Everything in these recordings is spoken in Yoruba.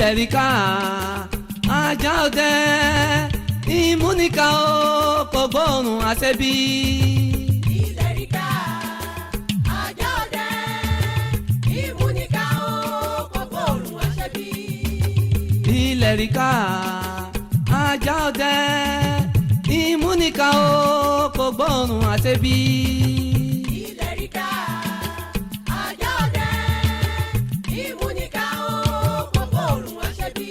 Ilerika ajá ọdẹ ìmúnika ó kò gbóòórùn àṣẹbí. Ilerika ajá ọdẹ ìmúnika ó kò gbóòórùn àṣẹbí. Ilerika ajá ọdẹ ìmúnika ó kò gbóòórùn àṣẹbí. Ilerika ajá ọdẹ ìmúnika ó kò gbóòórùn àṣẹbí.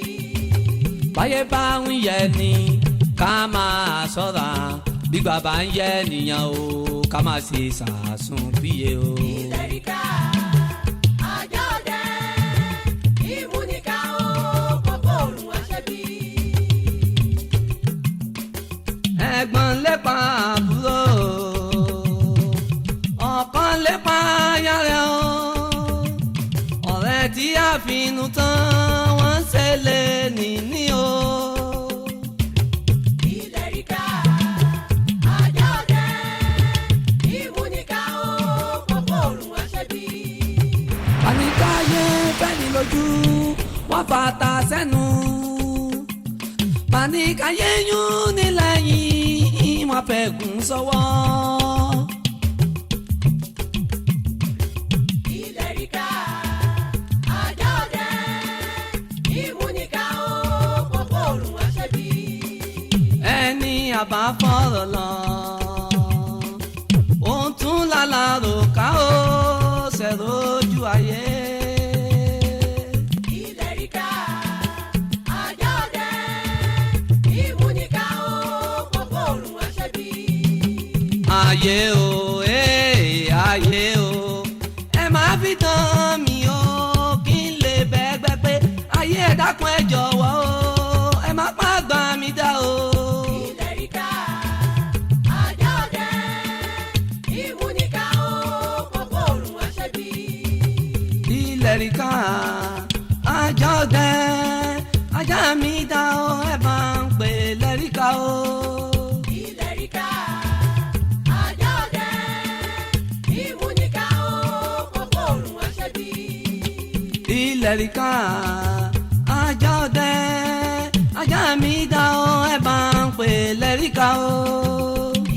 Báyé bá ń yẹ ni ká máa ṣọ́ra, gbígbà bá ń yẹ nìyàn o ká máa ṣe sàásùn bíye o. Ilerika ajá ọdẹ ìmúnika ó kò gbóòórùn àṣẹbí. Ẹ̀gbọ́n lépa àbúrò, ọ̀kan lépa aya rẹ̀ o, ọ̀rẹ́ tí a finú tán wọ́n ń ṣẹlẹ̀ níní o. Ilerika ajá ọdẹ ìmúnika ó kò gbóòórùn àṣẹbí. Àníkáyé fẹ́ni lójú wọ́n fàtà sẹ́nu, pàníkáyé yún nílẹ̀ yìí wọ́n fẹ̀gùn sọ́wọ́. Ilerika ajá ọdẹ ìmúnika ó kò gbóòórùn àṣẹbí. Ẹni àbá fọ̀rọ̀ lọ òun tún lálàrò ká ó ṣẹ̀rọ̀jú ayé. Ilerika ajá ọdẹ ìmúnika ó kò gbóòórùn àṣẹbí. Ayé o ayé o ẹ máa fi tán mi o kí n lè bẹ́gbẹ́ pé ayé ẹ dákun ẹ jọ̀wọ́ o ẹ má pa gbà mí dá o. Ilerika ajá ọdẹ ìmúnika ó kò gbóòórùn àṣẹbí. Ilerika ajá ọdẹ ajá mi dá o ẹ bá ń pè lẹ́ríkà o. Ilerika ajá ọdẹ ìmúnika ó kò gbóòórùn àṣẹbí. Ilerika ajá ọdẹ ajá mi dá o ẹ bá ń pè lẹ́ríkà o.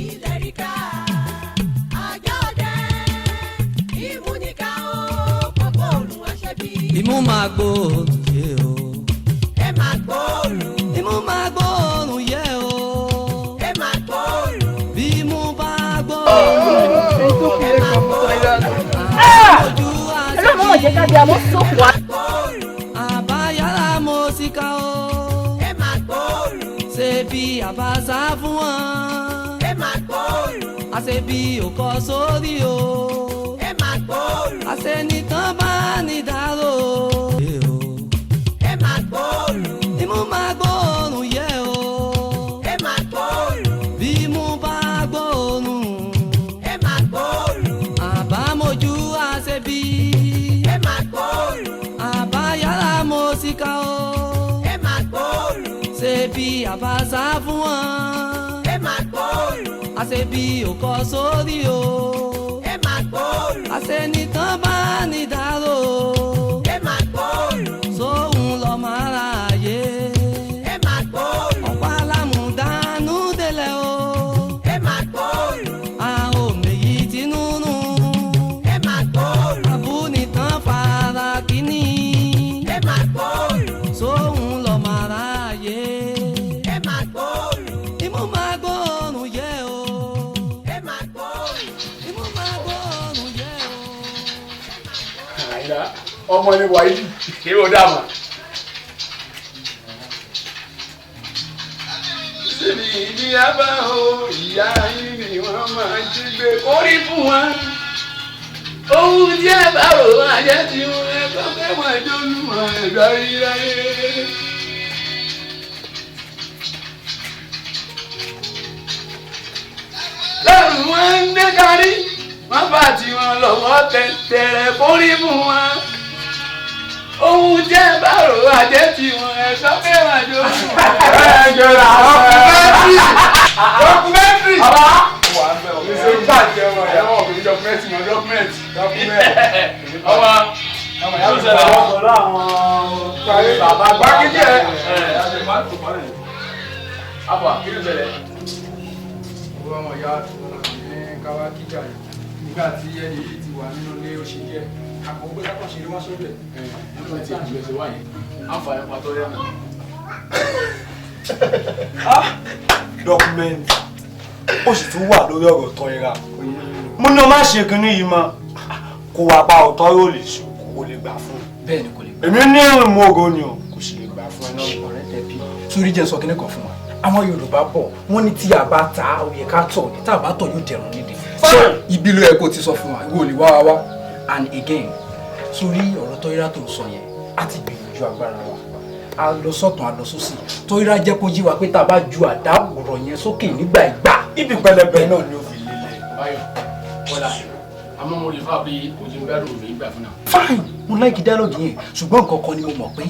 Ilerika ajá ọdẹ ìmúnika ó kò gbóòórùn àṣẹbí. Imú máa gbóòórùn yé o. Ẹ máa gbóòórùn. Imú máa gbóòórùn yé o. Ẹ máa gbóòórùn. Bí imú bá gbóòórùn Ẹ máa gbóòórùn. ojú Ọlọ́run ò jẹ́ ká bí amọ́ sófò á. àbáyára mo sì ká o. Ẹ máa gbóòórùn. Ṣé bí àbáṣá fún wọn? Ẹ máa gbóòórùn. Àṣẹ bí òkọ sórí o. Ẹ máa gbóòórùn. Àṣẹ nìtàn bá ní dárò. Ẹ máa gbóòórùn. Imú máa gbóòórùn yé o. Ẹ máa gbóòórùn. Bí imú bá gbóòórùn Ẹ máa gbóòórùn. àbámojú àṣẹ bí. Ẹ máa gbóòórùn. Àbáyára mo sì ká o. Ẹ máa gbóòórùn. Ṣé bí àbáṣá fún wọn? Ẹ máa gbóòórùn. Àṣẹ bí òkọ sórí o. Ẹ máa gbóòórùn. Àṣẹ nìtàn bá ní dárò. Ẹ máa gbóòórùn. Sóhun lọ́mọ aráyé. Ẹ máa gbóòórùn. Ọ̀pá alámùdánù délẹ̀ o. Ẹ máa gbóòórùn. A ò méjì tínú nù. Ẹ máa gbóòórùn. Àbúnitán fara kíní. Ẹ máa gbóòórùn. Sóhun lọ́mọ aráyé. Ẹ máa gbóòórùn. Imú máa gbóòórùn yé o. Ẹ máa gbóòórùn. Imú máa gbóòórùn yé o. Àyìnlá ọmọ ni wàyí kí ó dàmà. Síbi ìdí abá o, ìyá yín ni wọ́n máa jí gbé kórí fún wọn. Ohun tí ẹ bá rò máa jẹ́ ti wọn ẹ̀kọ́ fẹ́ máa jólú wọn ẹ̀dọ́ ríráyé. Lọ́rùn wọn ń dé kárí, wọ́n bá tiwọn lọ́wọ́ tẹ̀tẹ̀rẹ̀ kórí fún wọn. Ohun tí ẹ bá rò máa jẹ́ ti wọn ẹ̀kọ́ fẹ́ máa jólú wọn. Ẹ jọra dọ́kúmẹ́ntì. Wà á bẹ̀ ọ́. Ṣé gbàjẹ́ wọn ẹ̀wọ̀n kò ní dọ́kúmẹ́ntì mọ́ dọ́kúmẹ́ntì. Ọmọ ọmọ ìyá mi sọ pẹ̀lú àwọn bàbá gbákejì ẹ̀ àti ìmọ̀tò kan náà. àbọ̀ kí ló ṣẹlẹ̀. owó ọmọ ìyá ní káwá kíjà yìí nígbà tí ẹni yìí ti wà nínú ilé ó ṣe díẹ̀ àpò gbé kápọ̀ ṣe wá sórí ẹ̀. nígbà tí ìjọba ṣe wáyé àǹfààní pàtó yá náà. Dọ́kúmẹ́ntì ó sì tún wà lórí ọ̀rọ̀ tán ìra mo ní o má ṣe kinní yìí mọ́ kó wá pa ọ̀tọ́ yóò lè ṣe kó lè gbà fún un. bẹ́ẹ̀ ni kò lè gbà. èmi ní ìrìn mú ògo ni o kò sì lè gbà fún ẹ náà. ọ̀rẹ́ tẹ̀bí sórí jẹ́ sọ kíní kan fún wa àwọn Yorùbá bọ̀ wọ́n ní tí a bá ta òye ká tọ̀ ní tá a bá tọ̀ yóò dẹ̀rùn nídìí. ibi ló yẹ kó ti sọ fún wa ìwọ ò lè wá wá and again sórí ọ̀rọ̀ Tóyírá tó ń sọ yẹn á ti gbìyànjú agbára wa a lọ sọ́tún a lọ sósì Tóyírá jẹ́ kó yí wa pé tá a bá ju àdá ọ̀rọ̀ yẹn sókè nígbà ìgbà ibi pẹlẹbẹ náà ni ó fi lélẹ̀. báyọ̀ bọ́lá àmọ́ mo lè fà bí ojú gbádùn òfin ìgbà fún náà. fine mo like dialogue yẹn ṣùgbọ́n nǹkan kan ni mo mọ̀ pé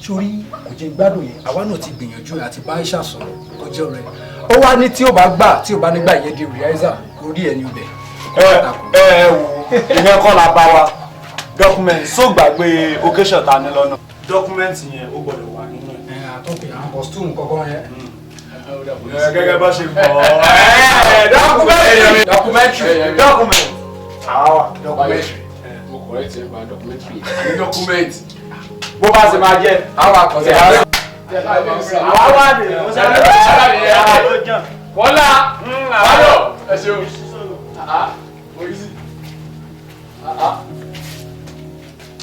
sórí kò jẹ́ gbádùn yẹn àwa náà ti gbìyànjú àti bá Aisha sọ̀rọ̀ kò jẹ́ ọ̀rẹ́ ó wá ní tí ó bá gbà tí ó bá nígbà yẹn di rehearsal orí ẹ̀ ní ibẹ̀. ẹ wò ìyẹn kọ́ la bá wa dọ́kúmẹ́ntì só gbàgbé occasion ta ní lọ́nà dọ́kúmẹ́ntì yẹn ó gbọ́dọ̀ wà nínú ẹ̀. àtọ́kùn àwọn costume kọ̀ọ̀kan yẹn. gẹ́gẹ́ bá ṣe kọ́ dọ́kúmẹ́ntì àwa dọ́kúmẹ́ntì. mo kọ̀rẹ́ tiẹ̀ gba dọ́kúmẹ́ntì àní dọ́kúmẹ́ntì. bó bá ṣe máa jẹ́ àwa kọ̀ọ̀tẹ̀ àwa wà ní Bọ́lá báyọ̀ ẹ ṣeun. Oríṣi.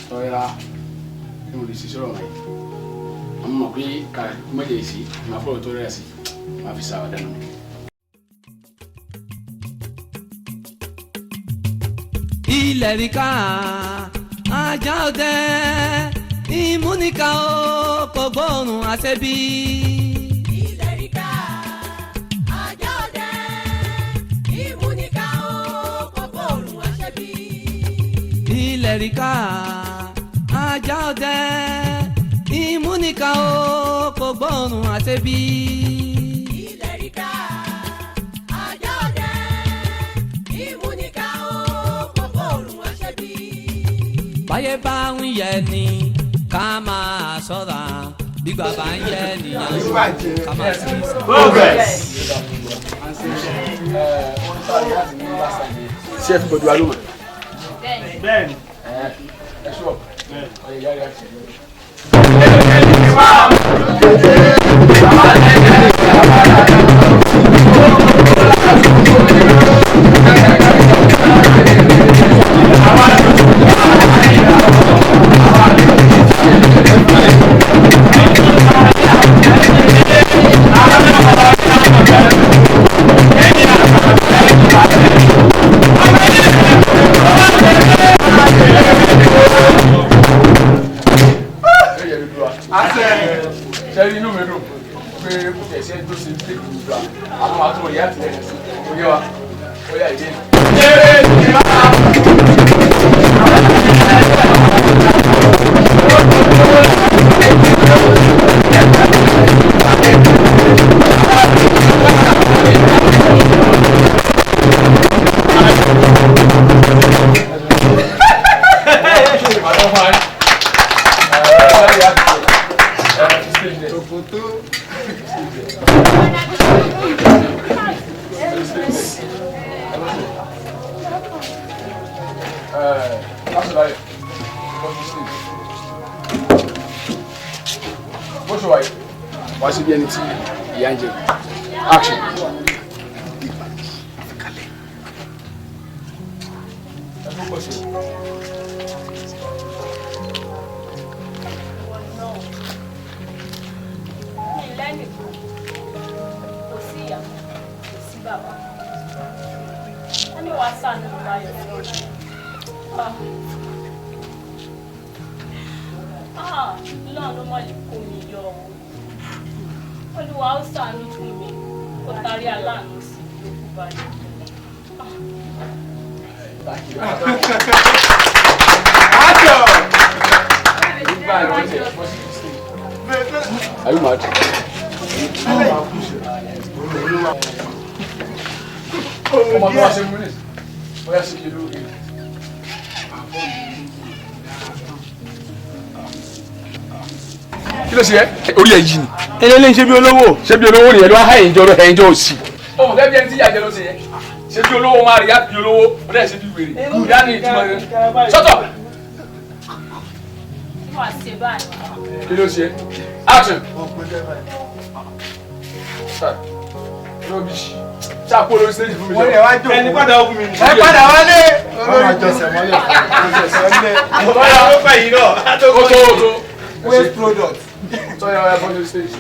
Tóyírá bí mo lè ṣe sọ̀rọ̀ wọ̀nyí àwọn mọ̀ pé kàrà mọ́jẹ̀ yìí sí máa fọ̀rọ̀ Tóyírá sí máa fi sáwà dánù. ilẹ̀ ríkà ajá ọdẹ ìmúnika ó kò gbóòórùn àṣẹbí. ilẹ̀ ríkà ajá ọdẹ ìmúnika ó kò gbóòórùn àṣẹbí. ilẹ̀ ríkà ajá ọdẹ ìmúnika ó kò gbóòórùn àṣẹbí. ilẹ̀ ríkà ajá ọdẹ ìmúnika ó kò gbóòórùn àṣẹbí. báyé bá ń yẹ ni ká máa ṣọ́ra bí bàbá ń yẹ nìyẹn ká máa sì sọ. ṣé ẹ fi gbọdọ̀ alómọ. bẹ́ẹ̀ni. ẹ ṣọ́ ọ̀yẹ̀ ìyá rẹ̀ ṣe. Sẹ́yìn inú mi dùn pé kò tẹ̀sí ẹni tó ṣe dé ìlú ìgbà àwọn àtúwò ìyá àti ẹ̀yẹ sí oyé wa ó yà ìdí. Bó ṣe wáyé wá sí bí ẹni tí ìyá ń jẹ action. Kò sí ìyá, kò sí bàbá. Wọ́n ní wàá sànù báyọ̀. Lọ́run ló mọ̀ lè kó mi yọ ọ́. Olúwa ó ṣàánú fún mi, kó tarí aláàánú sí ìlú báyìí. Are you mad? Ọmọ tó wá ṣe mú ní bóyá ṣe kí ló rí. kí ló ṣe ẹ́ orí ẹ̀ yìí ni eléyìí ṣe bí olówó nìyẹn ló wá ẹ̀yìn jọ òsì. ọmọ bẹ́ẹ̀ bí ẹni tí ìyá jẹ ló ṣe yẹ ṣe bí olówó máa rí yá bí olówó ó dẹ̀ ṣe bí wèrè ìyá ni ìtumọ̀ rẹ̀ sọ́tọ̀. kí ló ṣe action. rubbish ṣàpò lórí stage fún mi jọ. ẹni padà ó fún mi. ẹ padà wálé. ọmọ àjọsẹ̀ mọ́lẹ̀. ọ̀tọ́yà ó fẹ̀ yìí náà. ó tó. waste product. tọ́yà ọ̀yà fún lórí stage.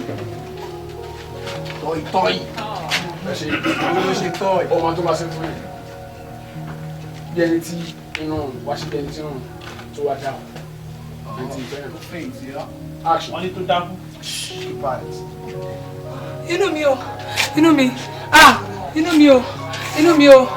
tọ́yì. ẹ ṣe ló ṣe tọ́yì. ọmọ tó máa ṣe fún yìí. bí ẹni tí inú wá sí bí ẹni tí inú tó wá dáhùn. ẹni tí ìfẹ́ yẹn. action. wọ́n ní tó dákú. inú mi o inú mi o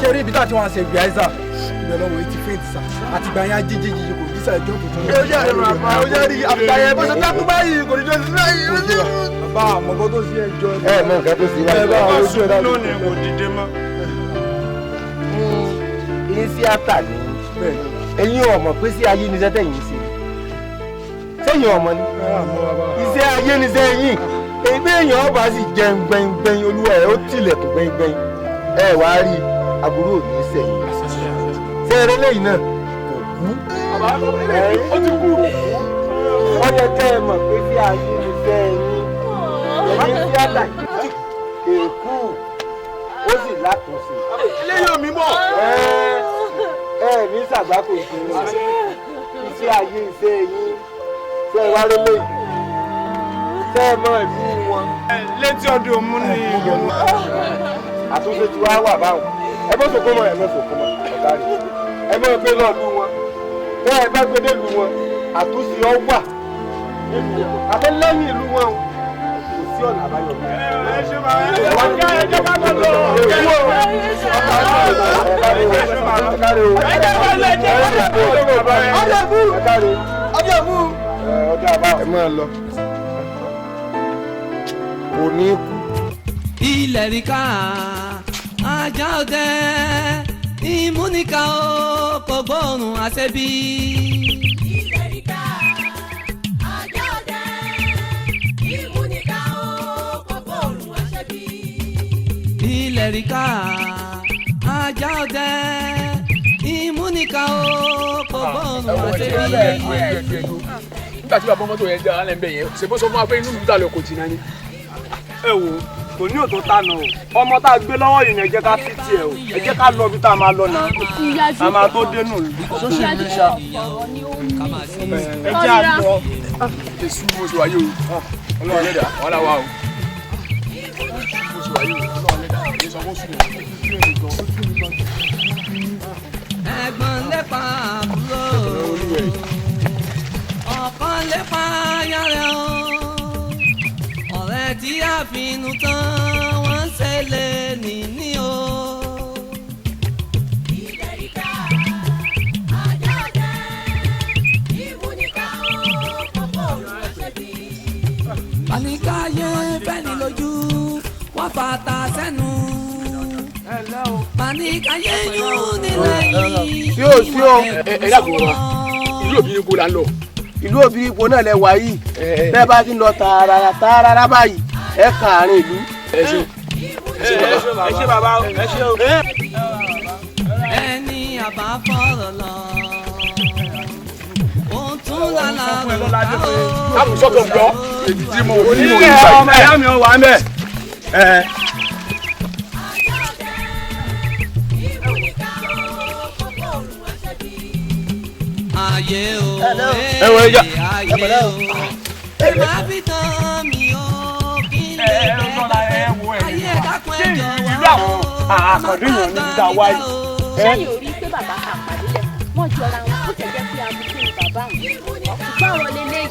ṣe rí ibi tá a ti wọn ṣe gbìyànjú ibẹ̀ lọ́wọ́ etí fèntì sá àti gbà yẹn jíjí kò ní sá ìjọ kò tún. ó yà rẹ̀ bàbá ó yà rí àbùdáyẹ bó ṣe dákú báyìí kò ní jọ sí báyìí. bàbá àmọ́kọ́ tó sí ẹjọ́ ẹ mọ nǹkan tó sí báyìí. ẹ bá àwọn ojú ẹ dájú. lónìí kò dìde mọ́. ní tíátà ni ẹ̀yin ọmọ pé sí ayé ni sẹ́tẹ̀ yìí ṣe sẹ́yìn ọmọ ni iṣẹ́ ayé ni sẹ́yìn ẹgbẹ́ èèyàn ọba sì jẹun gbẹ̀ngbẹ̀ng olúwa ẹ̀ ó tilẹ̀kùn gbẹ̀ngbẹ̀ng ẹ wá rí àbúrò ní sẹ́yìn sẹ́ẹ̀rẹ́ lẹ́yìn náà kò kú ó ti kú wọ́n yẹ kẹ́ ẹ mọ̀ pé sí ayé ni sẹ́yìn ẹ̀yin tíátà yìí èkú ó sì látúnṣe. eléyìí ò mí mọ̀. ní sàgbákò ìṣòro iṣẹ́ ayé iṣẹ́ yín ṣe é wá lélẹ̀ ṣe é mọ́ ìlú wọn. létí ọdún òmu ní ìlú. àtúnṣe tí wàá wà báwọn ẹ bọ́ sòkó mọ́ ẹ mọ́ sòkó mọ́ ọ̀gá rẹ̀ ẹ mọ́ gbé lọ́ọ̀lù wọn bẹ́ẹ̀ ẹ bá gbé délùú wọn àtúnṣe ọ wà nílùú wọn àbẹ́ lẹ́yìn ìlú wọn kò sí ọ̀nà àbáyọ. ẹ ṣe máa ẹ jẹ́ ká gbọ́dọ̀ ilẹ̀ ríkà ajá ọdẹ ìmúnika ó kò gbóòórùn àṣẹbí. ilẹ̀ ríkà ajá ọdẹ ìmúnika ó kò gbóòórùn àṣẹbí. ilẹ̀ ríkà ajá ọdẹ ìmúnika ó kò gbóòórùn àṣẹbí. nígbà tí bàbá mọ́tò yẹn jẹ́ alẹ́ ń bẹ̀ yẹn ṣe bó sọ fún wa pé inú mi ta lọ kò jìnnà ni. ẹ wo kò ní òtó tánà o ọmọ tá a gbé lọ́wọ́ yìí ni ẹ jẹ́ ká fi tiẹ̀ o ẹ jẹ́ ká lọ bí tá a máa lọ náà a máa tó dénú tó ṣe ní ṣá ẹ jẹ́ àlọ́. èsù mo ṣe wáyé o ọlọ́run lẹ́dà wàhálà wa o mo ṣe wáyé o ọlọ́run lẹ́dà èyí sọ fún sùn. ẹ̀gbọ́n lépa àbúrò ọ̀kan lépa yàrá o ọ̀rẹ́ tí a finú tán wọ́n ń ṣẹlẹ̀ níní o. ilẹ̀ ríkà ajá ọdẹ ìmúnika ó kò gbóòórùn àṣẹbí. Bàníkáyé fẹ́ni lójú wọ́n fàtà sẹ́nu Panikaye yóò nílẹ̀ yìí. sí o ẹ dàgbò wa ìlú Òbírípo là ń lọ. ìlú Òbírípo náà lẹ wà yìí bẹ́ẹ̀ bá ti lọ tààràrà báyìí ẹ kàárín ìlú. ẹ ṣe bàbá ẹ ṣe o. Ẹni àbá fọ̀rọ̀ lọ. Ohun tún lálá rò ká o. káàbù sọ́kọ̀ gbọ́ èyí tí mo ní mo ìgbà yìí. ọmọ ẹ̀yà mi ò wà mẹ́. Ayé o, ayé o, ẹ má fi tán mi o, kí n lè bẹ́ẹ̀ ayé dákun ẹ jọ̀wọ́ o, àkàndé yàn ní dídá wáyé. sẹ́yìn ò rí pé bàbá kà pàdé lẹ̀ wọ́n jọra wọn ó tẹ̀ jẹ́ pé abúlé ni bàbá wọn ọ̀pọ̀ àwọn lélẹ́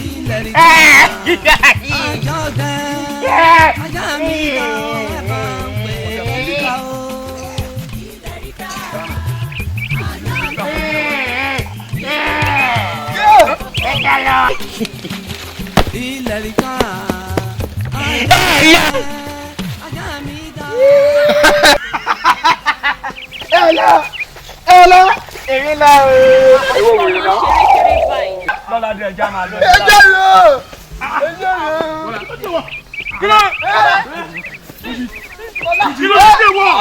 ilẹ̀ rí ká ajọ́ dẹ́ ajá mi lọ ẹ bá ń pè é ká o. Ilẹ̀ rí ká ajá mi lọ. èmi là o. ìwọ wò yìí náà. lọ́la dé ẹja máa lọ. ẹjọ́ lọ. kí ló dé wọ̀.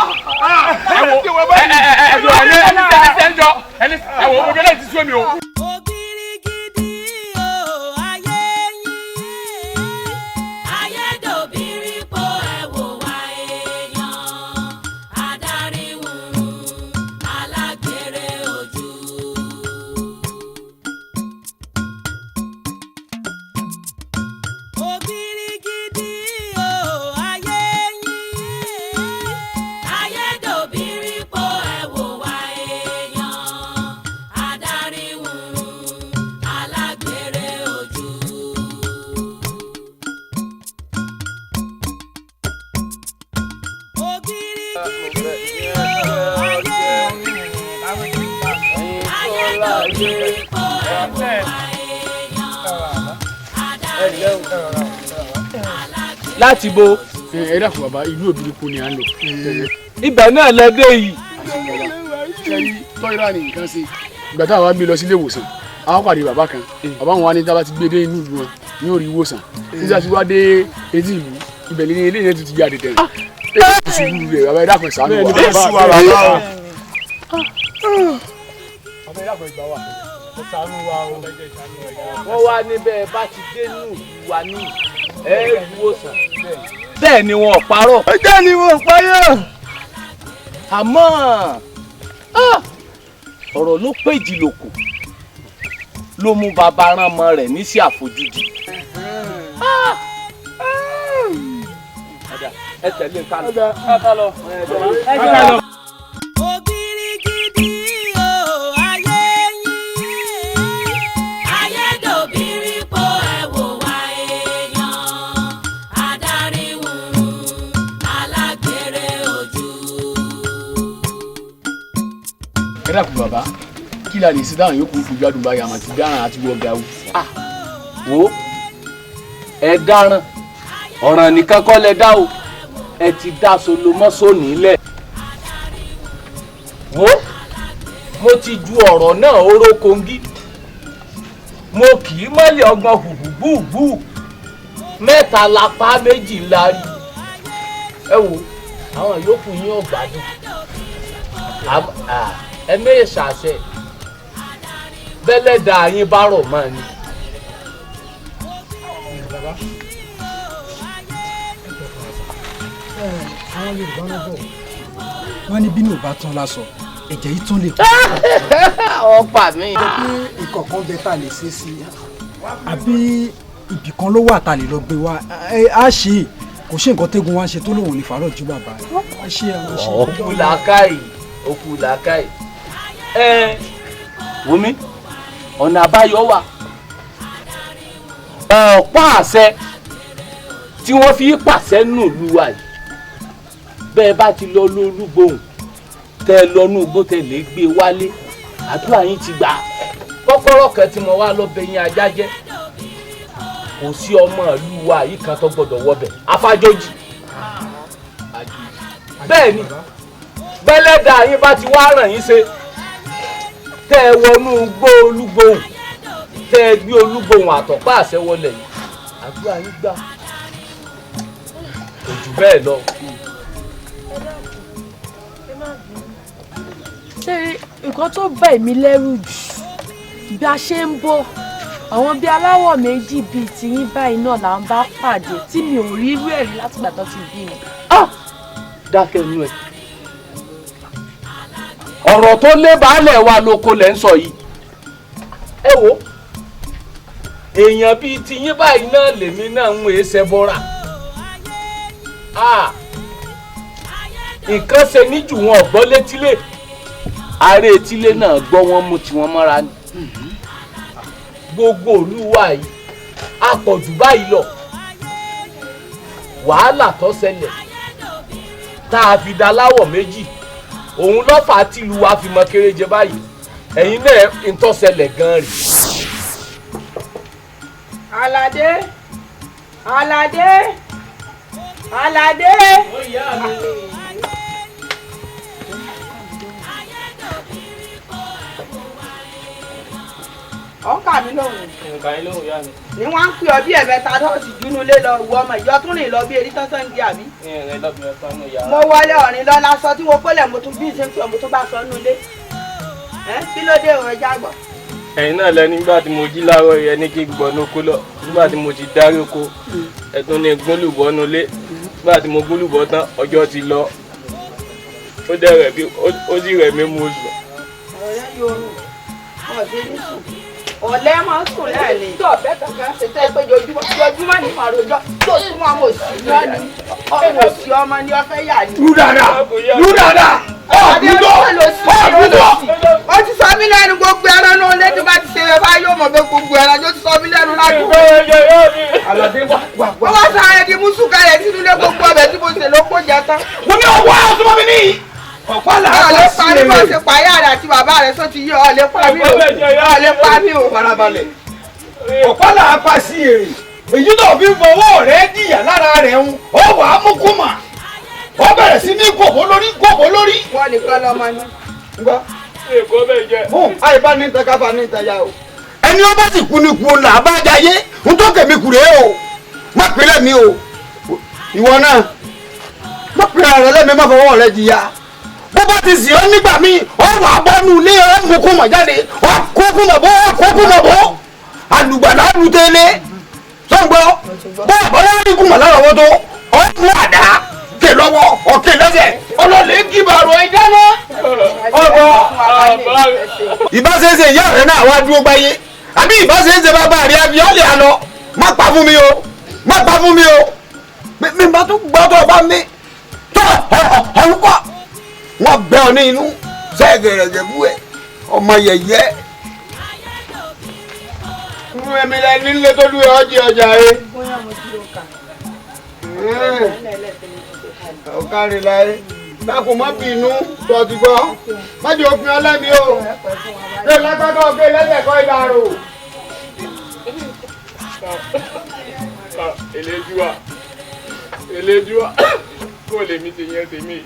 ẹ wo obìnrin náà ti sún mi o. Òbírígidì o, ayé yín. Ayé dòbírípo ẹ wò wá èèyàn. Adarí wùrù, alágbèrè ojú. Òbírígidì o, ayé yín. Ayé dòbírípo ẹ wò wá èèyàn. Adarí wùrù, alágbèrè ojú. Òbírígidì o, ayé yín. Ayé dòbírípo ẹ wò wá èèyàn. Adarí wùrù, láti bo ẹ dákun bàbá ìlú Òbírípo ni à ń lọ. ibẹ̀ náà lẹ́dẹ̀ yìí. sẹ́yìn tọ́yìnrà ní nǹkan ṣe ìgbà táwọn wá gbé lọ sí ilé ìwòsàn àwọn pàdé bàbá kan bàbá wọn wá ní tábà ti gbé dé inú ìlú wọn ní orí ìwòsàn nígbà tí wọ́n dé etí ìlú ibẹ̀ ní ilé yẹn ti jáde tẹ̀lé ìṣubú rẹ̀ bàbá ẹ dákun ṣàánú wa. ẹ sùn wa bàbá o. ọbẹ̀ yàgò ìgbà wà ó ṣàánú wa o. wọ́n wá níbẹ̀ bá ti dé nù ìwà ní ìwòsàn bẹ́ẹ̀ ni wọn ò parọ́. ẹjẹ́ ni wọ́n payọ́. àmọ́ ọ̀rọ̀ ló pé ìjìlòkù ló mú bàbá ránmọ rẹ̀ ní sí àfojúdi. ẹ tẹ̀lé ká lọ. Òbírígidì o, ayé yín. Ayé dòbírípo ẹ wò wá èèyàn. Adarí wùrù, alágbèrè ojú. ẹ dákun bàbá kí la lè sí dáhùn yòókù fojú àdùnbá yàmà ti dáràn àti wọ gàù. wo ẹ dáràn ọ̀ràn nìkan kọ́ lẹ dá o ẹ ti dá solomọ́sọ nílẹ̀. wo mo ti ju ọ̀rọ̀ náà oró kongi mo kì í mọ́lẹ̀ ọgbọ́n hùhùbùbù mẹ́ta lápá méjì lárí ẹ wo àwọn yòókù yín ò gbádùn ẹ méye ṣàṣẹ bẹ́lẹ̀ dà yín bá rọ̀ mọ́ ni. àwọn Yorùbá náà bọ̀ wọ́n ní bínú ò bá tán lásọ ẹ̀jẹ̀ yìí tún lè kú. ọ̀pá mi. pé ìkọ̀kan bẹ tá a lè ṣe sí i àbí ibì kan ló wà tá a lè lọ gbé wa á ṣe é kò ṣe nǹkan tẹ́gun wá ń ṣe tó lóun lè fàárọ̀ ju bàbá rẹ̀ á ṣe àwọn ṣe. òkú làákàyè òkú làákàyè wùmí ọ̀nà àbáyọ wà ọ̀pá àṣẹ tí wọ́n fi pàṣẹ nù lùwà yìí bẹ́ẹ̀ bá ti lọ lólúgbòhùn tẹ lọ́nú igbó tẹ lè gbé wálé àdúrà yín ti gbà kọ́kọ́rọ́ kan tí mo wá lọ bẹ yín ajá jẹ́ kò sí ọmọ ìlú wa yìí kan tó gbọdọ̀ wọbẹ̀ afájọ́jì bẹ́ẹ̀ ni bẹ́lẹ́dà yín bá ti wá ràn yín ṣe tẹ́ ẹ wọnú gbó olúgbòhùn tẹ́ ẹ gbé olúgbòhùn àtọ̀pá àṣẹ wọlé yìí àdúrà yín gbà kò jù bẹ́ẹ̀ lọ. ṣé nǹkan tó bẹ̀ mí lẹ́rù jù bí a ṣe ń bọ̀ àwọn bíi aláwọ̀ méjì bíi tiyín báyìí náà là ń bá pàdé tí mi ò rí irú ẹ̀rí látìgbà tó ti bí mi. dákẹ́ inú ẹ̀ ọ̀rọ̀ tó lé baálẹ̀ wa lóko lẹ́ ń sọ yìí ẹ wo èèyàn bíi tiyín báyìí náà lèmi náà ń wé ṣẹbọra nǹkan ṣe ní jù wọn ọ̀gbọ́n létílé ààrẹ etílé náà gbọ́ wọn mú tiwọn mọ́ra ni gbogbo olúwa yìí àpọ̀jù báyìí lọ wàhálà tó ṣẹlẹ̀ tá a fi da láwọ̀ méjì òun lọ́fà tìlú wa fi mọ kéréje báyìí ẹ̀yin náà ń tó ṣẹlẹ̀ gan-an rè. Aládé Aládé Aládé. ọ̀nkà mi lóhùn. nǹkan yín lóhùn yá mi. ni wọ́n ń pè ọ bí ẹ̀mẹ́ta tó ti dúnú lé lọ ìwọ ọmọ ìjọ tún rìn lọ bí erí tán di àbí. mo wọlé ọ̀rìn lọ lásọ tí mo pélé mo tún bí ìṣe ń pè mo tún bá sọ nínú ilé. kí ló dé òun ẹja gbọ́. ẹ̀yin náà lẹ nígbà tí mo jí láàárọ̀ yẹn ní kí gbọ́ ní oko lọ nígbà tí mo ti darí oko ẹ̀tún ní gbólùbọ́ nulẹ̀ nígbà tí mo gbólùbọ́ tán ọjọ́ ti lọ ó dẹ̀ rẹ̀ bí ó sì rẹ̀ mí mú sùn. ọ̀rẹ́ yóò rùn ọ̀dẹ́ ní sùn ọ̀lẹ́ máa ń sùn lẹ́ẹ̀lẹ́ tó ọ̀bẹ kankan ṣe tẹ́ pé jojúmọ́ ní àròjọ tó súnmọ́ ọmọ òsì lọ ni ọmọ òsì ọmọ ni ọ fẹ́ yà ni. lù dáadáa ọ̀dùdọ̀ ó ti sọ mí lẹ́nu gbogbo ẹran náà lẹ́nu bá ti ṣe ẹ bá yóò mọ̀ pé gbogbo ẹran yóò ti sọ mí lẹ́nu ládùúgbò. wọ́n wá sọ ààrẹ di mùsùlùmí kalẹ̀ sínú ilé gbogbo ọbẹ̀ tí mo ṣe ló kó jẹ tán. mo ní ọwọ́ ọ̀sùnmọ́ mi níyì. ọ̀pá làá sí èrè. ọ̀lẹ́ ṣe pààyà rẹ̀ àti bàbá rẹ̀ sọ ti yọ ọ̀lẹ́ pa mí o. ọ̀lẹ́ pa mí o. farabalẹ̀. ọ̀pá làá pa sí èrè. èyí náà fi fọwọ́ rẹ̀ jìyà lára rẹ̀ ń ọ wà á mú kó mà. ó bẹ̀rẹ̀ sí ní kòkó lórí. wọ́n nìkan lọ́mọ ní. gbọ́. èkó bẹ́ẹ̀ jẹ́. fún àìbá ní tẹ kábà ní tẹ ya o. ẹni ó bá sì kú ní kú là bá jayé ń tó kẹ̀mí kù rèé o. má pínlẹ̀ mi o. ìwọ náà má pínlẹ̀ rẹ lẹ́mìí má fọwọ́ rẹ jìyà. bó bá ti sì ọ́ nígbà míì ọ wà bọ́nu ilé ẹ mú kó mọ̀ jáde ọ kó kú mọ̀ bọ́ alùgbàdà lùtẹ́lẹ̀ sọ́gbọ́ bó àbọ̀lá ní kú mọ̀ lárọ̀wọ́ tó ọ mú àdá kè lọ́wọ́ ọ̀kè lẹ́sẹ̀ ọlọ́lẹ̀ kíbarò ẹ dáná ọgbọ́. ìbáṣeṣe ìyá rẹ náà wá dúró gbáyé àbí ìbáṣeṣe bàbá rẹ abiọ́lẹ̀ àná má pa fún mi o mi bá tún gbọ́dọ̀ bá mi tó ọ̀hún kọ́ wọ́n gbẹ ọ ní inú sẹ́gẹ̀rẹ̀gẹ̀ bú ẹ̀ ọmọ yẹ̀yẹ́. inú ẹ̀mí lẹ nílé tó dúró ọjà rẹ. ọ̀kárí láyé dákun má bínú tó ti gbọ́ má jẹ́ òpin ọlẹ́mi o ṣé lágbàdo ọ̀gbẹ́ lẹ́sẹ̀ kọ́ ìdárò. Elédùà kó lèmi ti yẹn tèmi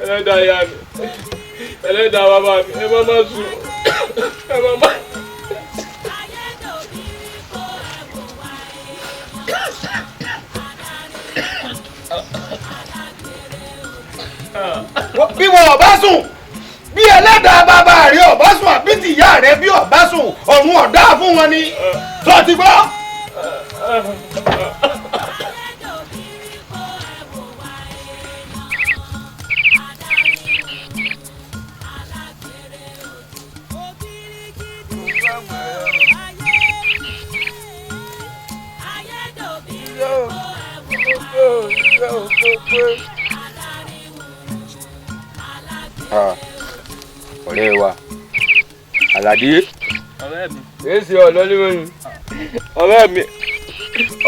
ẹlẹ́dàá ya mi ẹlẹ́dàá bàbá mi ẹ má má sùn ẹ má má. bí wọn ò bá sùn bí ẹlẹ́dàá bàbá rẹ ò bá sùn àbí tìyá rẹ bí ò bá sùn ọ̀run ọ̀dá fún wọn ni tó ti gbọ́. ọ̀rẹ́ wa Àlàdé. ọ̀rẹ́ mi èsì ọ̀lọ́lẹ́wọ̀n ọ̀rẹ́ mi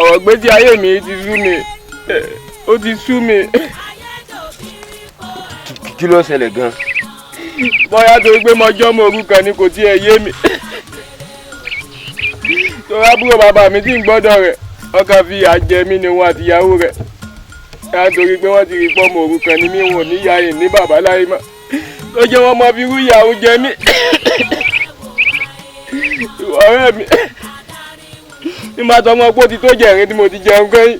ọ̀rọ̀ gbèsè ayé mi ti sú mi ó ti sú mi. kí ló ṣẹlẹ̀ gan. bóyá torí pé mo jọ́ mọ orúkọ ni kò tiẹ̀ yé mi. torí àbúrò bàbá mi tí ń gbọ́dọ̀ rẹ̀ ọkàn fi àjẹ mi ni wọn àtìyàwó rẹ̀ nítorí pé wọ́n ti rí pọ́mọ òrukàn ni mí wọn ò ní ìyá yìí ní bàbá láyé mọ́ ló jẹ́ wọ́n mọ bí irú ìyàwó jẹ mí ọ̀rẹ́ mi ní máa tọ́ ọmọ pé ti tó jẹ̀rín tí mo ti jẹun kẹ́yìn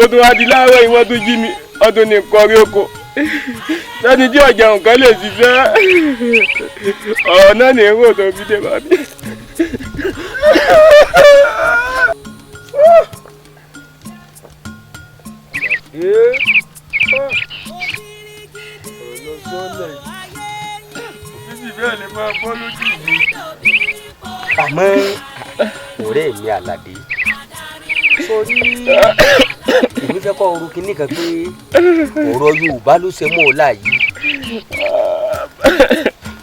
ó tún wá di láàárọ̀ yìí wọ́n tún jí mi ọdún ní kọrí oko sẹ́ni tí ọ̀jà nǹkan lè ṣiṣẹ́ ọ̀rọ̀ náà ní èrò tó fi dé bá mi. àmọ́ ọ̀rẹ́ mi Àlàdé sórí èmi fẹ́ kọ́ oru kínní kan pé ọ̀rọ̀ Yorùbá ló ṣe mọ́ ọ láàyè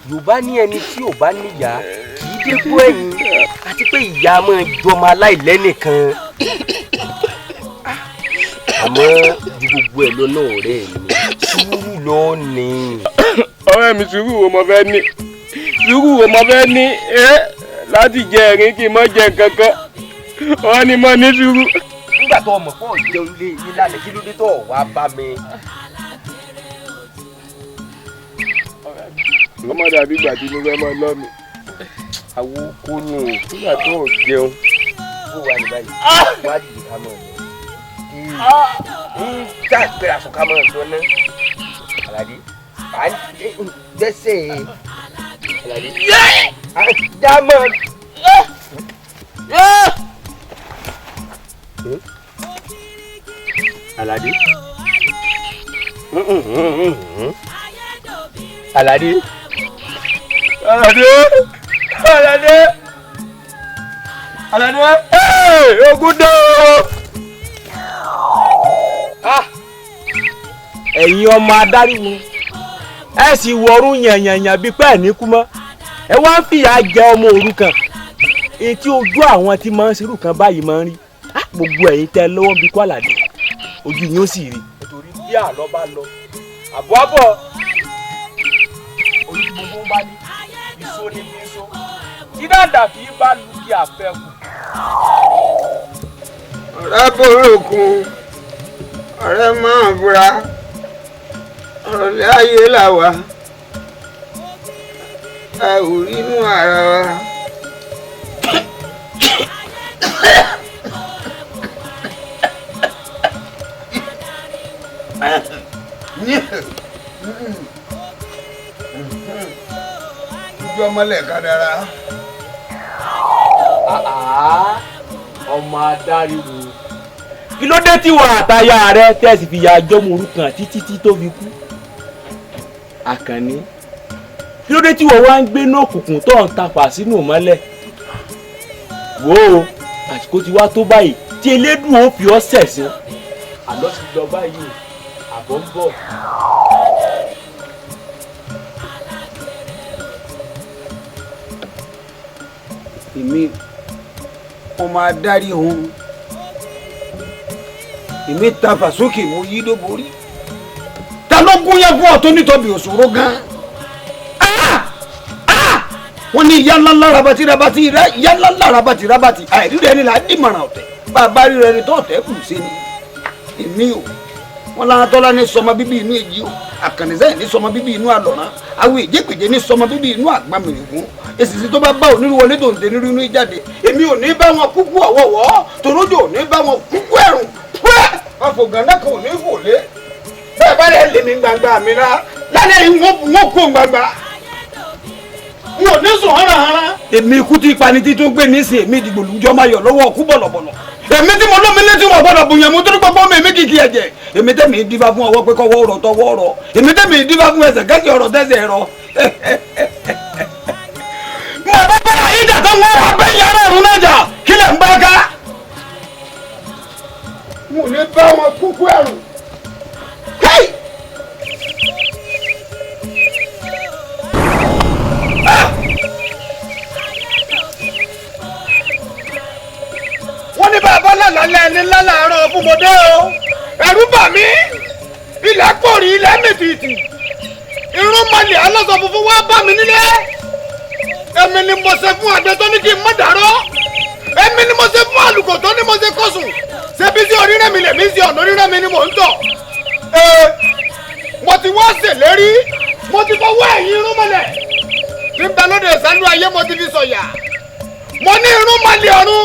Yorùbá ní ẹni tí ò bá níyà kì í dégbò ẹ̀yìn àti pé ìyá máa jọmọ aláìlẹ́nìkan àmọ́ ju gbogbo ẹ̀ lọ́nà ọ̀rẹ́ mi sùúrù ló ní. ọ̀rẹ́ mi sùúrù wo mo fẹ́ ní sùúrù wo mo fẹ́ ní láti jẹ ẹ̀rín kí n má jẹ kankan wọ́n ní mo ní sùúrù. nígbà tó ọmọ fún ọ̀jẹun lé yín lálẹ́ kí ló dé tó wá bá mi. ọmọ dàbí ìgbà tí mo fẹ́ mọ lọ́ mi. àwọn kò nù nígbà tó jẹun bó wà ní báyìí wá dìde ká mọ̀ ní tá a gbéra sọ ká mọ̀ lọ ná Àlàdé à ń gbẹ́sẹ̀ Àlàdé dámọ̀. Àlàdé Àlàdé Àlàdé Àlàdé ogun dé o. ẹ̀yin ọmọ adáríwo ẹ sì wọ̀rún yànyànyàn bíi pẹ́ẹ́ ní kú mọ́ ẹ wá ń fìyà jẹ ọmọ òrukàn èyí tí ojú àwọn tí máa ń ṣerú kan báyìí máa ń rí gbogbo ẹ̀yin tẹ́ lọ́wọ́ bíi kó Àlàdé ojú yín ó sì rí. nítorí bí àlọ́ bá lọ àbọ̀ àbọ̀ orí tí gbogbo ń bá ní ìṣó ní bí ìṣó tí dáadáa kì í bá lu kí àfẹ́kù. ọ̀rẹ́ borokun ọ̀rẹ́ máa búra ọ̀rẹ́ ayé làwà a ò rí inú ara wa. ojú ọmọlẹ̀ kádàrá. ọmọ adáríwo kí ló dé tí wọ́n àtàyà rẹ tẹ̀sí fi ya jọ́mọ òrukàn títí tó fi kú. Àkànní kí ló dé tí wọ́n wá ń gbé náà kùkùn tó ń tapà sínú mọ́lẹ̀. wò ó àsìkò ti wá tó báyìí tí elédùn ó fi ọ́ sẹ̀sìn. àlọ́ ti lọ báyìí àbọ̀ ń bọ̀. èmi ọmọ adarí òun èmi ta fàsókè mo yí ló borí ta ló gún yẹn fún ọ̀tún nítorí òṣòro gan wọ́n ní yálà larabati rabati yálà larabati rabati àìrí rẹ ni là á dìmọ̀ràn ọ̀tẹ̀ bàbá rí rẹ ni tó ọ̀tẹ̀ kù sí ni èmi o wọ́n lára tọ́lá ní sọmọ bíbí inú èjì o àkànníṣẹ́ ní sọmọ bíbí inú àlọ́rán àwọn èjèpèjè ní sọmọ bíbí inú àgbàmìrìgún èsìsì tó bá bá onírúwọlé tó ń tẹ nírú inú ìjáde èmi ò ní bá wọn kúkú ọ̀wọ̀wọ́ torójò ò ní bá wọn kúkú ẹ̀rùn pẹ́ àfọ̀gànná kan ò ní fò lé bẹ́ẹ̀ bá rẹ̀ lèmi gbangba mi rá lálẹ́ yìí wọ́n kó gbangba n ò ní sùn hánahánà. èmi ikú tí ìpanití tó gbé nísìn èmi ìdìbò lùjọ́ máa yọ̀ lọ́wọ́ ọkú bọ̀lọ̀bọ̀lọ̀ èmi tí mo lómi létí wọn gbọ́dọ̀ bùyàn mo tó ní gbogbo mi èmi kìkì ẹ̀jẹ̀ èmi tẹ̀mí dífá fún ọwọ́ pé kọ́wọ́ ọ̀rọ̀ tọwọ́ ọ̀rọ̀ èmi tẹ̀mí dífá fún ẹsẹ̀ kẹ́sì ọ̀rọ̀ tẹ́sẹ̀ ẹ̀rọ. mo bá bá ìjà tó wọ́n wá bẹ́ yàrá ọ̀run náà jà kí lè ń bá ká. mo ní bá wọn kúkú ẹrù. wọ́n ní bàbá lálẹ́ ẹni lálàárọ̀ fún mo dé o ẹ̀rù bà mí ilẹ̀ kórì ilẹ̀ mìtìtì irun mọ́lẹ̀ aláṣọ funfun wá bá mi nílé èmi ni mo ṣe fún àgbẹ̀ tó ní kí n má dàrọ́ èmi ni mo ṣe fún àlùkò tó ní mo ṣe kọ́sùn ṣebí sí orí rẹ̀ mi lèmi sí ti ọ̀nà rírán mi ni mò ń tọ̀. Mo ti wá ṣèlérí, mo ti fọwọ́ ẹ̀yìn irúnmọlẹ̀. Tí ń bẹ lóde ìsánú ayé mo ti fi sọ̀yà. Mo ní irúnmọlẹ̀ ọ̀run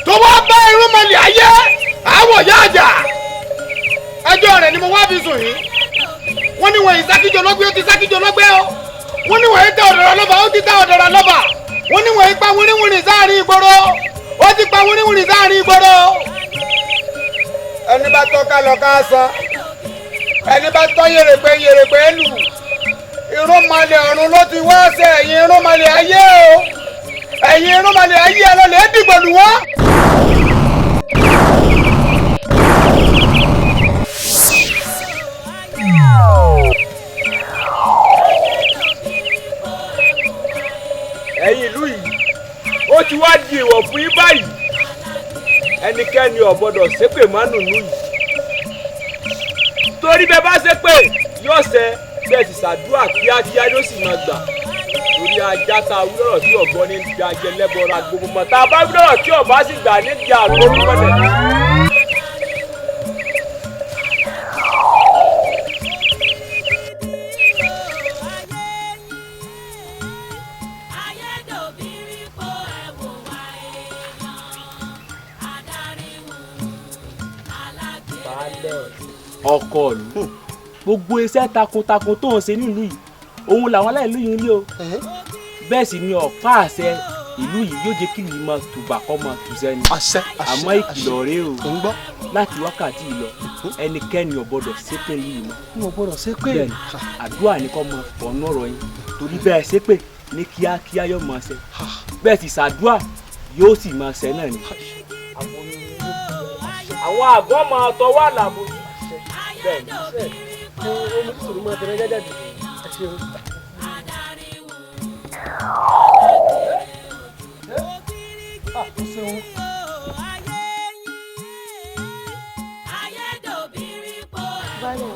tó wá bá irúnmọlẹ̀ ayé àwọ̀ yá àjà. Ẹjọ́ rẹ̀ ni mo wá fi sùn yìí. Wọ́n ní wọ̀nyí sákìjọ lọ́gbẹ́ ó ti sákìjọ lọ́gbẹ́ o. Wọ́n ní wọ̀nyí tẹ ọ̀dọ̀rọ̀ lọ́ba ó ti tẹ ọ̀dọ̀rọ̀ lọ́ba. Wọ́n ní wọ̀nyí pa wíríwíri sáàrin ìgboro ó ti pa wíríwíri sáàrin ìgboro. Ẹni bá tọ́ ká lọ ká san, ẹni bá tọ́ yèrèpè lù. Irúnmọlẹ̀ ọ̀run ló ti wá ṣe ẹ̀yin irúnmọlẹ̀ ayé o. Ẹ̀yin irúnmọlẹ̀ ayé ẹ lọ lè dìgbò lù wọ́n. ẹ̀yin ìlú yìí ó ti wá di èèwọ̀ fún yín báyìí ẹnikẹ́ni ò gbọ́dọ̀ ṣépè mánú ìlú yìí torí bẹ́ẹ̀ bá ṣépè yóò ṣẹ bẹ́ẹ̀ sì ṣàdúrà kíákíá ló sì máa gbà torí ajá ta wúlọ̀rọ̀ tí ọ̀gbọ́n ní di ajẹlẹ́bọra gbogbo mọ̀ tá a bá wúlọ̀rọ̀ tí ọ̀bá sì gbà ní di àrùn olúmọ̀lẹ̀. ọkọ ìlú gbogbo iṣẹ́ takuntakun tó ń ṣe nílùú yìí òun làwọn aláìlú yìí ń lé o bẹ́ẹ̀ sì ni ọ̀pá àṣẹ ìlú yìí yóò jẹ́ kí ìlú máa tùbà kọ́ máa tù sẹ́ni àmọ́ ìkìlọ̀ rèé o láti wákàtí ìlọ ẹnikẹ́ni ò gbọ́dọ̀ ṣépè yìí mọ́ bẹ́ẹ̀ ni àdúrà ní kó máa fọ̀nù ọ̀rọ̀ yín torí bẹ́ẹ̀ ṣépè ní kíákíá yóò máa ṣẹ bẹ́ẹ̀ sì ṣàdúrà yóò sì máa ṣẹ náà ni. àwọn àgọ́ máa tọwọ́ àlàbò bẹ́ẹ̀ ni omi tí sòrò máa tẹ̀lé jáde ẹ ṣe o. Báyọ̀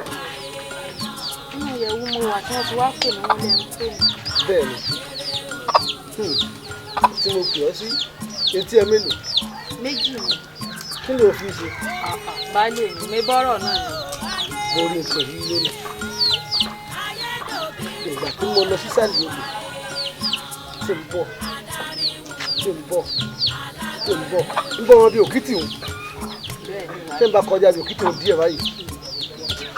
nínú ìyẹ̀wù mo wà tí wọ́n ti wá pè mí wọ́n lẹ́nu pé mi. Bẹ́ẹ̀ni tí mo pè ọ́ sí etí ẹ mélòó. Méjì ni. Kí ló fi ṣe. Baálé mi bọ́rọ̀ náà ni. Mo rí nǹkan yìí lónìí. Ìgbà tí mo lọ sísàlẹ̀ odò tí ń bọ̀ ń bọ̀ wọn bí òkìtì òun tí ń bá kọjá bí òkìtì òun díẹ̀ báyìí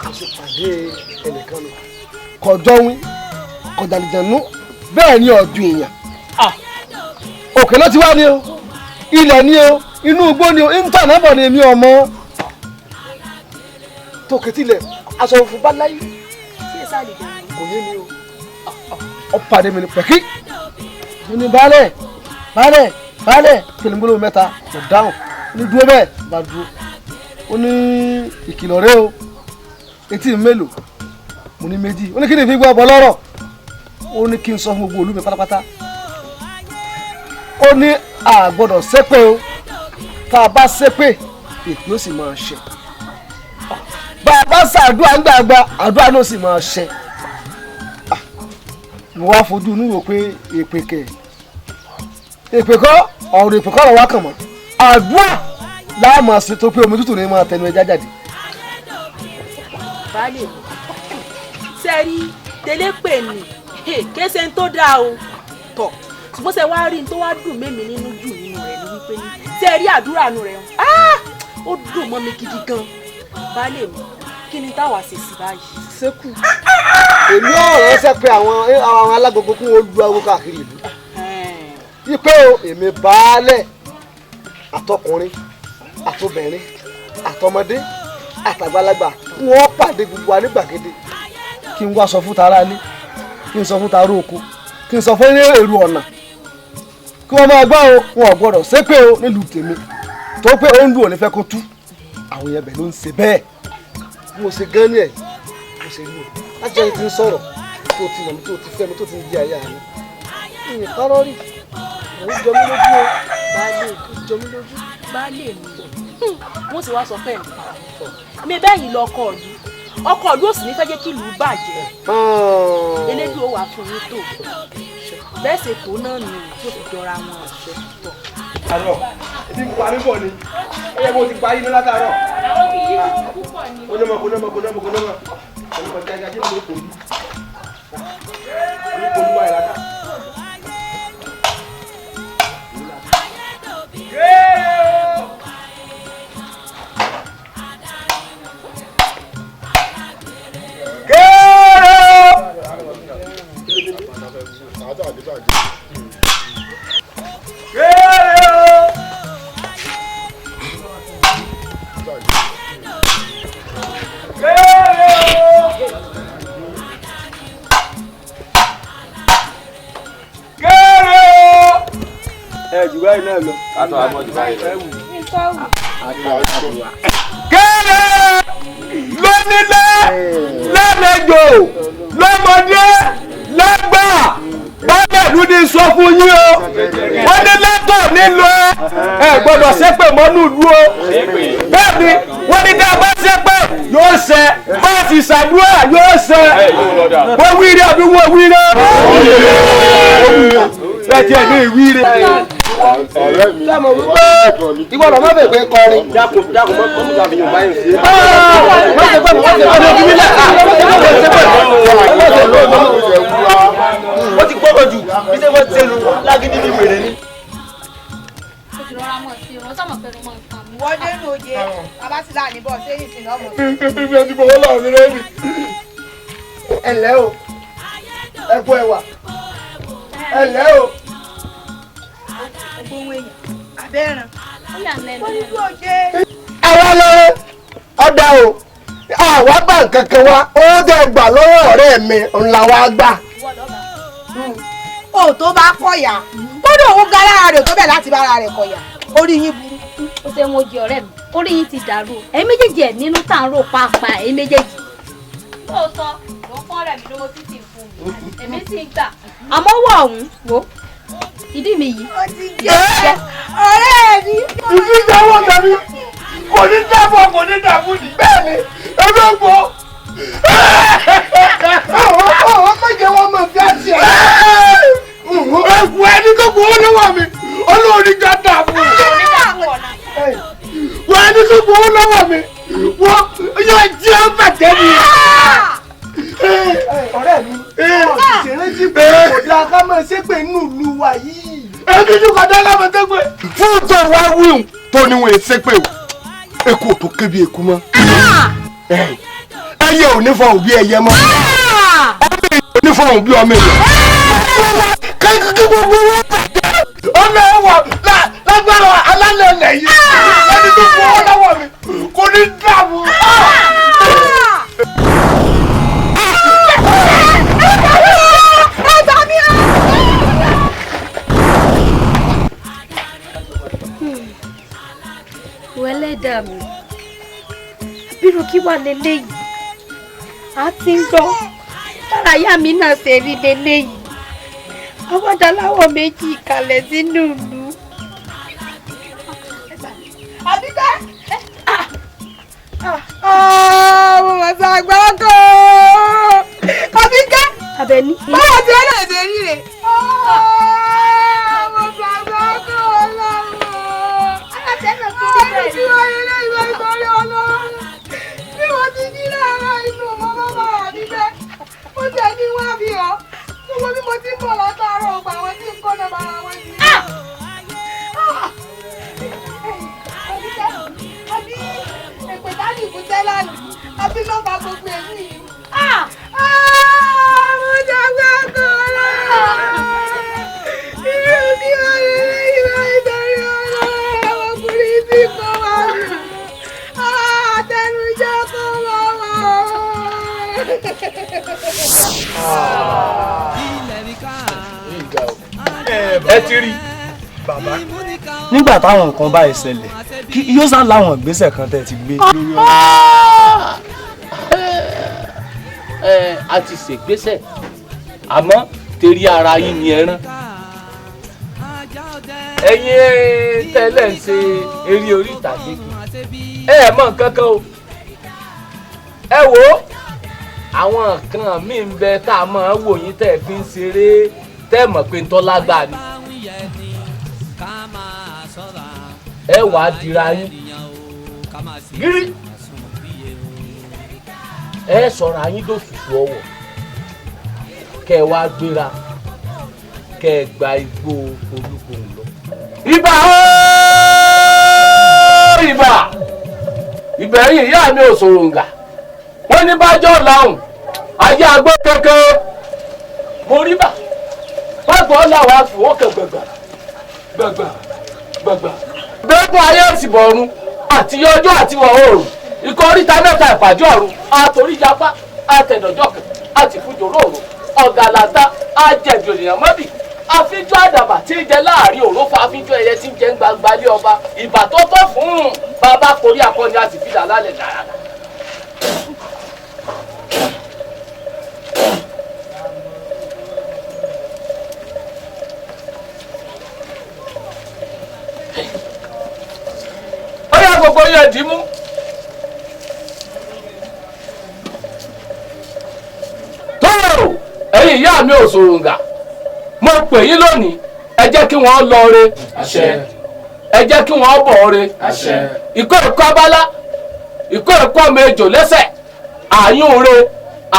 mo sì pàdé ẹnìkan nù. Kọjọ́ wín kọjàlìjànú bẹ́ẹ̀ ni ọ̀dùn èèyàn. Òkè ló ti wá ní o ilẹ̀ ní o inú igbó ni o íńtánẹ́ẹ̀tì bọ̀ ni èmi ọmọ tó ketílẹ̀ aṣọ òfin bá láyé kò yé mi o ọ pàdé mi ní pẹ̀kí mo ní baálẹ̀ kìlìmọ́lò mẹ́ta kò dáhùn ó ní dúró bẹ́ẹ̀ bá dúró ó ní ìkìlọ̀ rẹ o etí mi mélòó mo ní méjì ó ní kí ni fi gbọ́ ọ̀bọ lọ́rọ̀ ó ní kí n sọ fún gbogbo olú mi pátápátá ó ní a gbọ́dọ̀ ṣépè o tá a bá ṣépè èpè ó sì máa ṣe bá a bá ṣàdúrà gbàgbà àdúrà ló sì máa ṣe mo wá fojú inú wò pé èpè kọ́ ọ̀rọ̀ èpè kọ́ ọ̀rọ̀ wá kàn mọ́ àdúrà láàmú àṣẹ tó pé omi tútù ní máa tẹnu ẹja jáde. Baálé mi sẹ́rí tẹ́lẹ̀ pè ní kése ń tó dáa o tọ̀ ṣùgbọ́n ṣe wá rí n tó wá dùn mẹ́mi nínú jù nínú rẹ̀ ní wípé ní sẹ́rí àdúrà nu rẹ̀ ó dùn mọ́ mi gidi gan. Baálé mi kí ni táwa ṣe sí báyìí. Ṣékù èmi ọ̀rọ̀ ṣe pé àwọn alágbogbo kún olú awo káàkiri ìlú wípé o èmi baálẹ̀ àtọkùnrin àtobìnrin àtọmọdé àtàgbàlagbà wọ́n pàdé gbogbo wa ní gbàgede kí n wá sọ fún tara ilé kí n sọ fún tara oko kí n sọ fún èrò ọ̀nà kí wọ́n máa gbọ́ o wọn ò gbọ́dọ̀ ṣépè o nílùú tèmi tó pé ó ń dùn òní fẹ́ kó tú àwọn yẹn bẹ̀ ló ń ṣe bẹ́ẹ̀ bí mo ṣe gán ní ẹ̀ mo ṣe rí o láti ẹni tí ń sọ̀rọ̀ tó ti mọ̀ mi tó ti fẹ́ mi tó ti ń di àyà mi ìyẹn kárọ́ rí ìyẹn jọ mí lójú o Baálé jọ mí lójú baálé mi wọ́n sì wá sọ fẹ́ mi bẹ́yìn lọ ọkọ ìlú òsì ní fẹ́ jẹ́ kí ìlú bàjẹ́ elédùn ó wà fún yín tó bẹ́ẹ̀ ṣe tó náà nù tó fi jọra wọn ọ̀ṣẹ́ pọ̀. àrò ebi ń pa mí bọ̀ ni ó yẹ kó o ti parí ní látàárọ̀. kankan wa ó dẹ̀ gbà lọ́wọ́ ọ̀rẹ́ mi ńlá wa gbà. o tó bá kọ̀yà kódà òun ga lára rẹ̀ tó bẹ̀ láti bá ara rẹ̀ kọ̀yà orí yín burú. ó ṣe mo jẹ ọ̀rẹ́ mi orí yín ti dàrú ẹ̀yin méjèèjì ẹ̀ nínú tá à ń rò pàápàá ẹ̀yin méjèèjì. lóòótọ́ ló ń fọ́n rẹ̀ mi lówó títì fún mi èmi sì ń gbà. àmọ́ wọ̀ ọ̀hún wo ìdí mi yìí. ó ti jẹ́ ọ̀rẹ́ mi. ìdí ìjáwọ́ tẹ̀mí kò ní dábọ̀ kò ní dàbú ni bẹ́ẹ̀ ni ẹbí ń bọ̀. àwọn méje wọn mọ̀ fi àṣì ẹ̀. ẹ̀kú ẹni tó kù ó lọ́wọ́ mi olóòrí já dàbú. wọ́n ẹni tó kù ó lọ́wọ́ mi wọ́n yóò jẹ́ bàjẹ́ mi. ọ̀rẹ́ mi ṣèrántí pé kò dáa ká máa ṣépè nínú ìlú wa yìí. ẹbí tó kọjá lábẹ́ tó pé. fún tó wá wíwùn tó ní wọn ṣépè o eku ò tó kébi eku mọ́ ẹyẹ ò ní fọ òbí ẹyẹ mọ́ ọmọ èèyàn ò ní fọ òbí ọmọ èèyàn kí gbogbo wọn bàjẹ́ ọmọ ẹwà lágbára alálẹ̀ ọ̀nà yìí ẹni tó fún ọ lọ́wọ́ mi kò ní dààmú. wẹ́lẹ́dà mi bírò kí wà lélẹ́yìí a ti ń gbọ́ lára ìyá mi náà ṣe rí lélẹ́yìí àwọn adáláwọ̀ méjì ìkàlẹ̀ sínú ìlú. àbíkẹ́ mo mọ̀ sí àgbà ọkọ̀ àbíkẹ́ Àbẹ̀ní. báwo ti wọ́n náà ṣe rí rè. mo mọ̀ sí àgbà ọkọ̀ ọlọ́run. aláṣẹ́nà tó ti bẹ̀rẹ̀. tí wọ́n rí lé ìwé ìtọ́rí ọlọ́run. bí wọ́n ti jí láàárọ̀ inú ọmọ bàbá àbíkẹ́ mo jẹ́ ní wọ́n á fi hàn. gbogbo bí mo ti ń bọ̀ látàárọ̀ ọgbà àwọn tí ń kọ́ náà bára wọn sí. àbí èpè dání ìkúté lánàá àbí lọ́ba gbogbo èmi yìí. mo jàgbé kọ́lá irú ní ọ̀rẹ́ ìwà ìdarí ọ̀rẹ́ ọkùnrin tí kò wá mi àtẹnujẹ́ kò wá wá. ẹ ti rí bàbá nígbà táwọn nǹkan bá ìṣẹ̀lẹ̀ yóò sá láwọn ìgbésẹ̀ kan tẹ́ ti gbé. a ti ṣègbésẹ̀ àmọ́ torí ara yín ni ẹran ẹ̀yin tẹ́lẹ̀ ń ṣe eré orí ìtàgé ẹ mọ̀ nǹkan kan o ẹ wò ó àwọn nǹkan míì ń bẹ tá a máa wò yín tẹ́ fi ń ṣeré tẹ́ mọ̀ pé ń tọ́ lágbà ni ẹ wà á dira yín gírí ẹ sọ̀rọ̀ ayín dòtútù ọwọ́ kẹ́ ẹ wá gbéra kẹ́ ẹ gba igbó Olúgbòhùn lọ. ibà ooo ibà ìbẹ̀yìn ìyá mi ò sòròǹgà wọ́n ní bájọ́ làwọn ayé agbó kékeré mo rí bà bágbọ́n làwọn àfìwọ́ kẹ gbẹ̀gbà gbẹ̀gbà gbẹ̀gbà. gbẹ́gun ayé òsìbọ̀rún àti ọjọ́ àti wọ̀ oòrùn ikọ̀ oríta mẹ́ta ìpàjọ́ ọ̀run àtòríjàpá àtẹ̀dọ̀jọ́kẹ̀ àti fújòrò òrùn ọ̀gàlàtà àjẹ̀bì ònìyàn mọ́bì àfijọ́ àdàbà tí ń jẹ láàrin òrófà àfijọ́ ẹyẹ tí ń jẹ ń gbangba lé ọba ìbà tó tó fún un bàbá korí akọni àti fìdá lálẹ́ dáadáa. ó yá gbogbo yẹn dì í mú. ẹ̀yin ìyá mi ò sòròǹgà mo pè yín lónìí ẹ jẹ́ kí wọ́n lọ re ẹ jẹ́ kí wọ́n bọ̀ re ìkó ẹ̀kọ́ abala ìkó ẹ̀kọ́ ọmọ ejò lẹ́sẹ̀ àyún re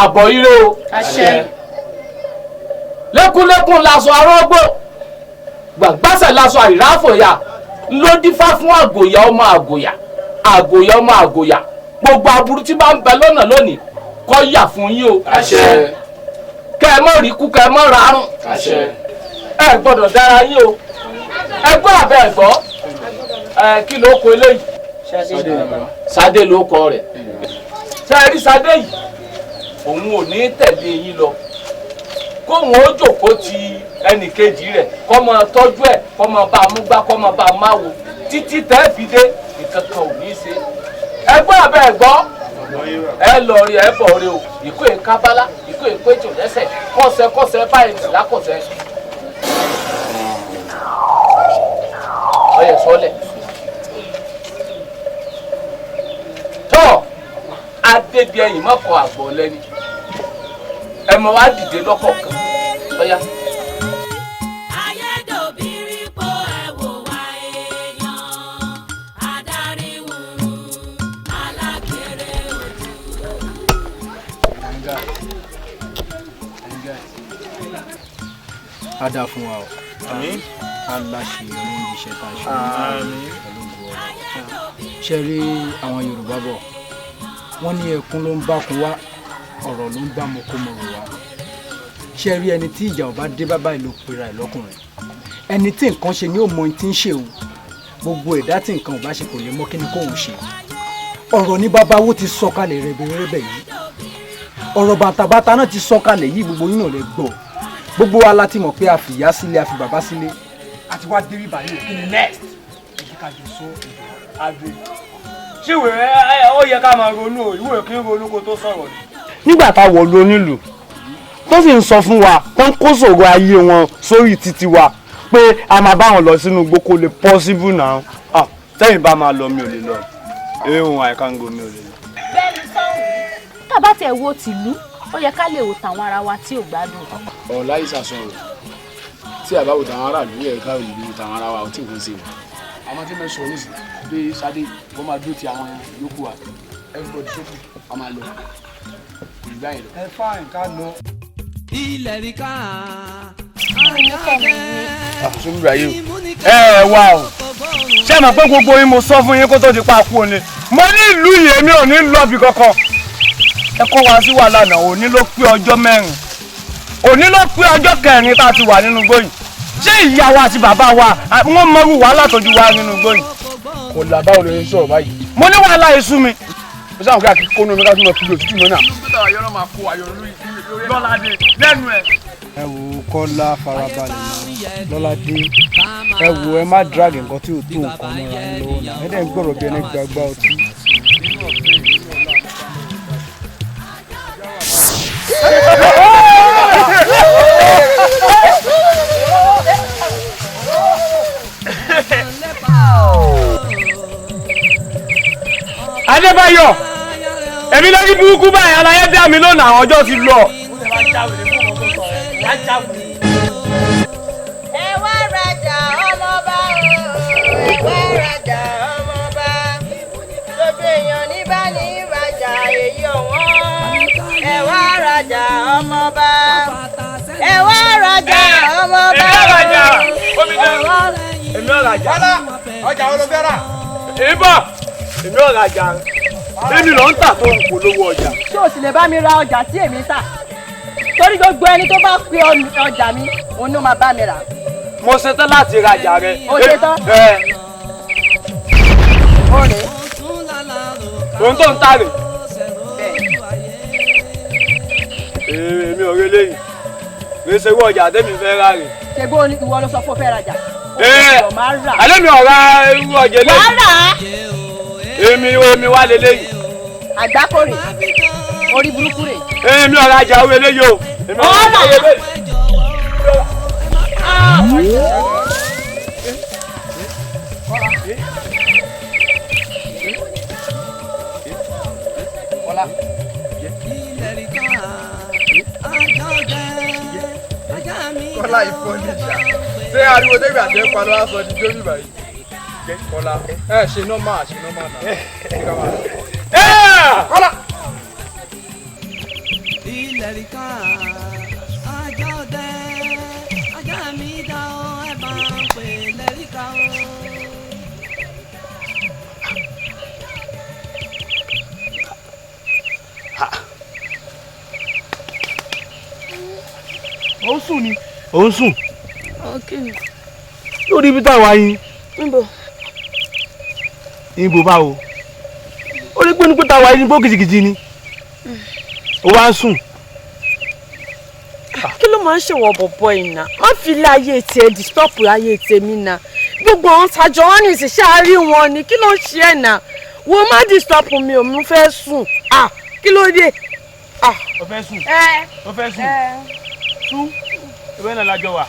àbọ̀ ire o lẹ́kúnlẹ́kún laṣọ arógbó gbàgbásẹ̀ laṣọ àìráfòyà ló dífá fún àgòyà ọmọ àgòyà àgòyà ọmọ àgòyà gbogbo aburú tí bá ń bẹ lọ́nà lónìí kó yà fún yín o kẹ ẹ mọ rí kú kẹ ẹ mọ rárùn ẹ gbọ́dọ̀ dára yín o ẹ gbọ́ àbẹ ẹ gbọ́ kí ló kọ eléyìí Sadé ló kọ rẹ̀ ṣe rí Sadé yìí òun ò ní tẹ̀lé yín lọ kóun ó jòkó ti ẹnì kejì rẹ̀ kó máa tọ́jú ẹ̀ kó máa bá a mú gbá kó máa bá a máa wò títí tẹ́ fi dé ìkankan ò ní í ṣe ẹ gbọ́ àbẹ ẹ gbọ́ ẹ lọ rí ẹ bọ̀ rí o ìkó ìkábálá ìkó ìpéjò lẹ́sẹ̀ kọ́sẹ̀ báyìí tì lákọ̀sẹ̀. ọyẹ sọlẹ̀ tọ́ adébí ẹ̀yìn mọ́kọ̀ àgbọ̀ lẹ́ni ẹ mọ̀ wá dìde lọ́kọ̀ọ̀kan lọ́yà. á dá fún wa o aláṣẹ ìrìn iṣẹ́ tá a ṣe ṣe rí àwọn Yorùbá bọ̀ wọ́n ní ẹkún ló ń bá kun wá ọ̀rọ̀ ló ń bá mọ̀kómọ̀rọ̀ wá ṣe rí ẹni tí ìjà ò bá dé bá báyìí ló pera ẹ̀ lọ́kùnrin ẹni tí nǹkan ṣe ni ó mọ ohun tí ń ṣe òun gbogbo ẹ̀dá tí nǹkan ò bá ṣe kò lè mọ kí ni kóun ṣe ọ̀rọ̀ ní babawo ti sọ kalẹ̀ rẹ̀bẹ̀rẹ̀bẹ̀ yìí ọ̀rọ̀ bàtàbàtà náà ti sọ kalẹ̀ yìí gbogbo yín náà lè gbọ́ gbogbo wa láti mọ̀ pé a fi ìyá sílé a fi bàbá sílé àti wá dérí báyìí kí ni next èyí ká jọ sọ àgbè. ṣé ìwé ó yẹ ká máa ronú o ìwé kí ń ronú kó tó sọ̀rọ̀ ni. nígbà tá a wọ̀ lu onílù tó sì ń sọ fún wa tó ń kó ṣòro ayé wọn sórí títí wa pé a máa bá wọn lọ sínú igbó kó lè possible náà tẹ́yìn bá máa lọ mi ò lè lọ ehun àìkángo mi ò lè lọ. bẹ́ẹ̀ni sọ́hùn tábà tẹ̀ wo tìlú ó yẹ ká lè wò tàwọn ara wa tí ò gbádùn. ọ̀la ìsàsọ̀rọ̀ tí àbáwò tàwọn aráàlú yẹ ká ìlú tàwọn ara wa ò tí ì kún sí i àwọn tí mo sọ nísìn bí Sadé kó máa dúró ti àwọn yòókù wa everybody sókù a máa lọ ìgbà yẹn lọ. ẹ fáìn ká lọ. ilẹ̀ rí ká àtúndà yìí ẹ wá o ṣé mọ̀ pé gbogbo yín mo sọ fún yín kó tó di pa kú ni mo ní ìlú yìí èmi ò ní lọ́ọ̀bì kankan ẹ kó wa sí wàhálà náà òní ló pé ọjọ́ mẹ́rin òní ló pé ọjọ́ kẹrin tá a ti wà nínú gbóyìn ṣé ìyá wa àti bàbá wa wọ́n mọrú wàhálà tó ju wa nínú gbóyìn. kò là báwo ló ń sọ̀rọ̀ báyìí. mo ní wàhálà èṣù mi. mo sáà kí akíkó nínú ká tún lọ kúlò tútù mọ́ náà. lọ́ládé lẹ́nu ẹ̀. ẹ wo Kọ́lá farabalẹ̀ náà Lọ́ládé ẹ wo ẹ má drag nǹkan tí ò tó nǹkan mọ́ra ń lọ́wọ́ náà ẹ dẹ̀ ń gbọ́dọ̀ bí ẹni gbàgbá ọtí. Adébáyọ̀ èmi lórí burúkú báyìí aláyé dá mi lónà àwọn ọjọ́ ti lọ. ẹ wá rajà ọmọba o ẹ wá rajà ọmọba gbogbo èèyàn ní bá ní rajà èyí ọ̀wọ́n rajà. Kọ́lá ọjà wo ló fẹ́ rà? Ìbọn èmi ò rajà. Èmi ló ń tà tó ń polówó ọjà. Ṣé o sì lè bá mi ra ọjà tí èmi tà? Torí gbogbo ẹni tó bá pe ọjà mi, òun ló máa bá mi rà. Mo ṣetán láti rajà rẹ. O ṣetán? Ó rè é. Ohun tó ń tà rè. Èmi ò rí léyìn. Gbèsè owó ọjà tẹ́mi fẹ́ rà rè. Ṣé bó ìwọ ló sọ fún ọ fẹ́ rajà? Àlẹ́ mi ò ra irú ọjà lẹ́yìn. Wàá rà á. Èmi wá lé léyìn. Àgbákòrè. Orí burúkú rè. Èmi ò rajà owó eléyìí o. Èmi ò rajà owó eléyìí. Kọ́lá ìfọ̀nìjà. Ṣé ariwo débi àti ẹ̀pà ló wá sọ di jórí báyìí? Kọ́lá ṣe nọ́mà náà. Kọ́lá. Ilẹ̀ríkà ajá ọdẹ ajá mi dá ọ ẹ bá ń pè lẹ́ríkà o. Ó sùn ni. Ó ń sùn. Lórí ibi táwa yín. Níbo báwo? Ó rí pé ní pé táwa yín ní bó kìjìkìjì ni. Ó wá ń sùn. Kí ló máa ń ṣèwọ bọ̀bọ̀ ìnà? Má fi ilé ayé tiẹ̀ disturb ayé tèmi náà. Gbogbo àwọn tàjọ wọn ní ìṣiṣẹ́ àárín wọn ni kí ló ń ṣe ẹ̀ náà? Wo má disturb mi ò mú fẹ́ sùn. Kí ló dé? Ó fẹ́ sùn. Ó fẹ́ sùn. Sùn. Ìwé náà lájọ wà.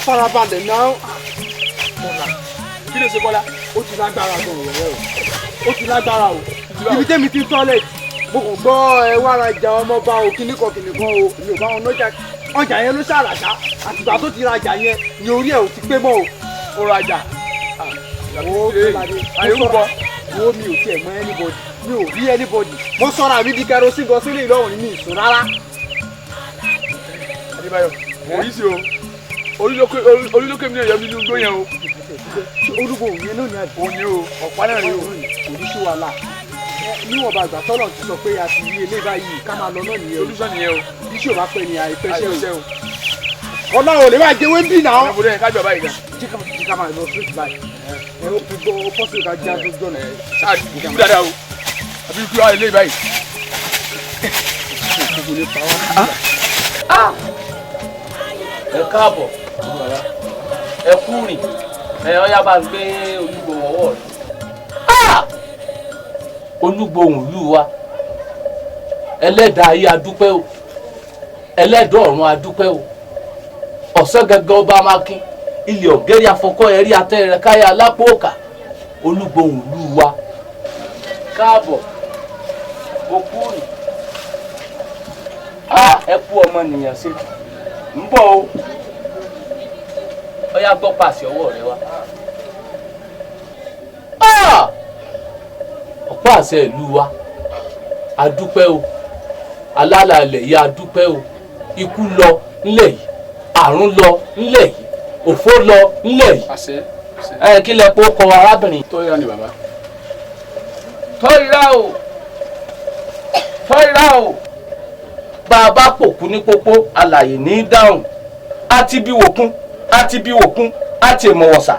Farabalẹ̀ náà. Kí ló ṣe Bọ́lá? Ó ti lágbára gan-an rẹ̀ o. Ó ti lágbára o. Ibi tẹ́mi ti tọ́lẹ̀tì. Mo kàn gbọ́ ẹ wá rajà ọmọọba o kìnnìkan o. Mi ò bá wọn lọ́jà. Ọjà yẹn ló ṣàràṣà. Àtìgbà tó ti rajà yẹn ni orí ẹ̀ ò ti pé mọ́ o. Ó rajà. Wo mi ò tiẹ̀ mọ anybody. mi ò rí anybody mo sọra mi di kerosene gan sílé ìlọrin mi ìsùn rárá. Adébáyọ̀ mo yí sí o orílókè mi yọ mí ní ugbó yẹn o. Olúgbòhùn yẹn náà ni àdé. Òun ni o ọ̀pá náà rí o. Kò ní sí wàhálà níwọ̀nba àgbà tọ́lọ̀ ti sọ pé a ti rí ilé báyìí ká máa lọ náà nìyẹn o. Olúṣọ́ nìyẹn o. Iṣẹ́ ò bá pẹ́ ni àìpẹ́ṣẹ́ o. Ọlọ́run ò lè máa jẹ́wé bí náà. Ọ̀rẹ́ mo dẹ́ kájọ báyìí gan. Jí ká máa lọ street báyìí. Ẹ ó fi gbọ́ fọ́sì ká já gbogbo ọ̀nà. Ṣáà kú dáadáa o àbí kú wá ilé báyìí. Ẹ káàbọ̀ ẹ kú rìn ọyá bá ń gbé Olúgbòhùn ọwọ́ rẹ̀. Olúgbòhùn ìlú wa ẹlẹ́dàá ayé adúpẹ́ o ẹlẹ́dàá ọ̀run adúpẹ́ o ọ̀sán gẹ́gẹ́ ọba mákin ilé ọ̀gẹ́rẹ́ afọkọ́ ẹ̀rí atẹ́rẹ́ káyà alápò òkà Olúgbòhùn ìlú wa káàbọ̀ o kú rìn ẹ kú ọmọnìyàn ṣe ń bọ̀ o ọyá gbọ́ pàṣẹ ọwọ́ rẹ wá. ọ̀pá àṣẹ ìlú wa adúpẹ́ o alálàálẹ̀ yìí adúpẹ́ o ikú lọ nílẹ̀ yìí àrùn lọ nílẹ̀ yìí òfò lọ nílẹ̀ yìí. Kí lẹ kó kọ arábìnrin. Tọ́yìnrá ni bàbá. Tọ́yìnrá o Tọ́yìnrá o bàbá pòkú ní pópó alàyè ní dáhùn àti bí wòkun àti bí òkun àti ìmọ̀wọ̀sà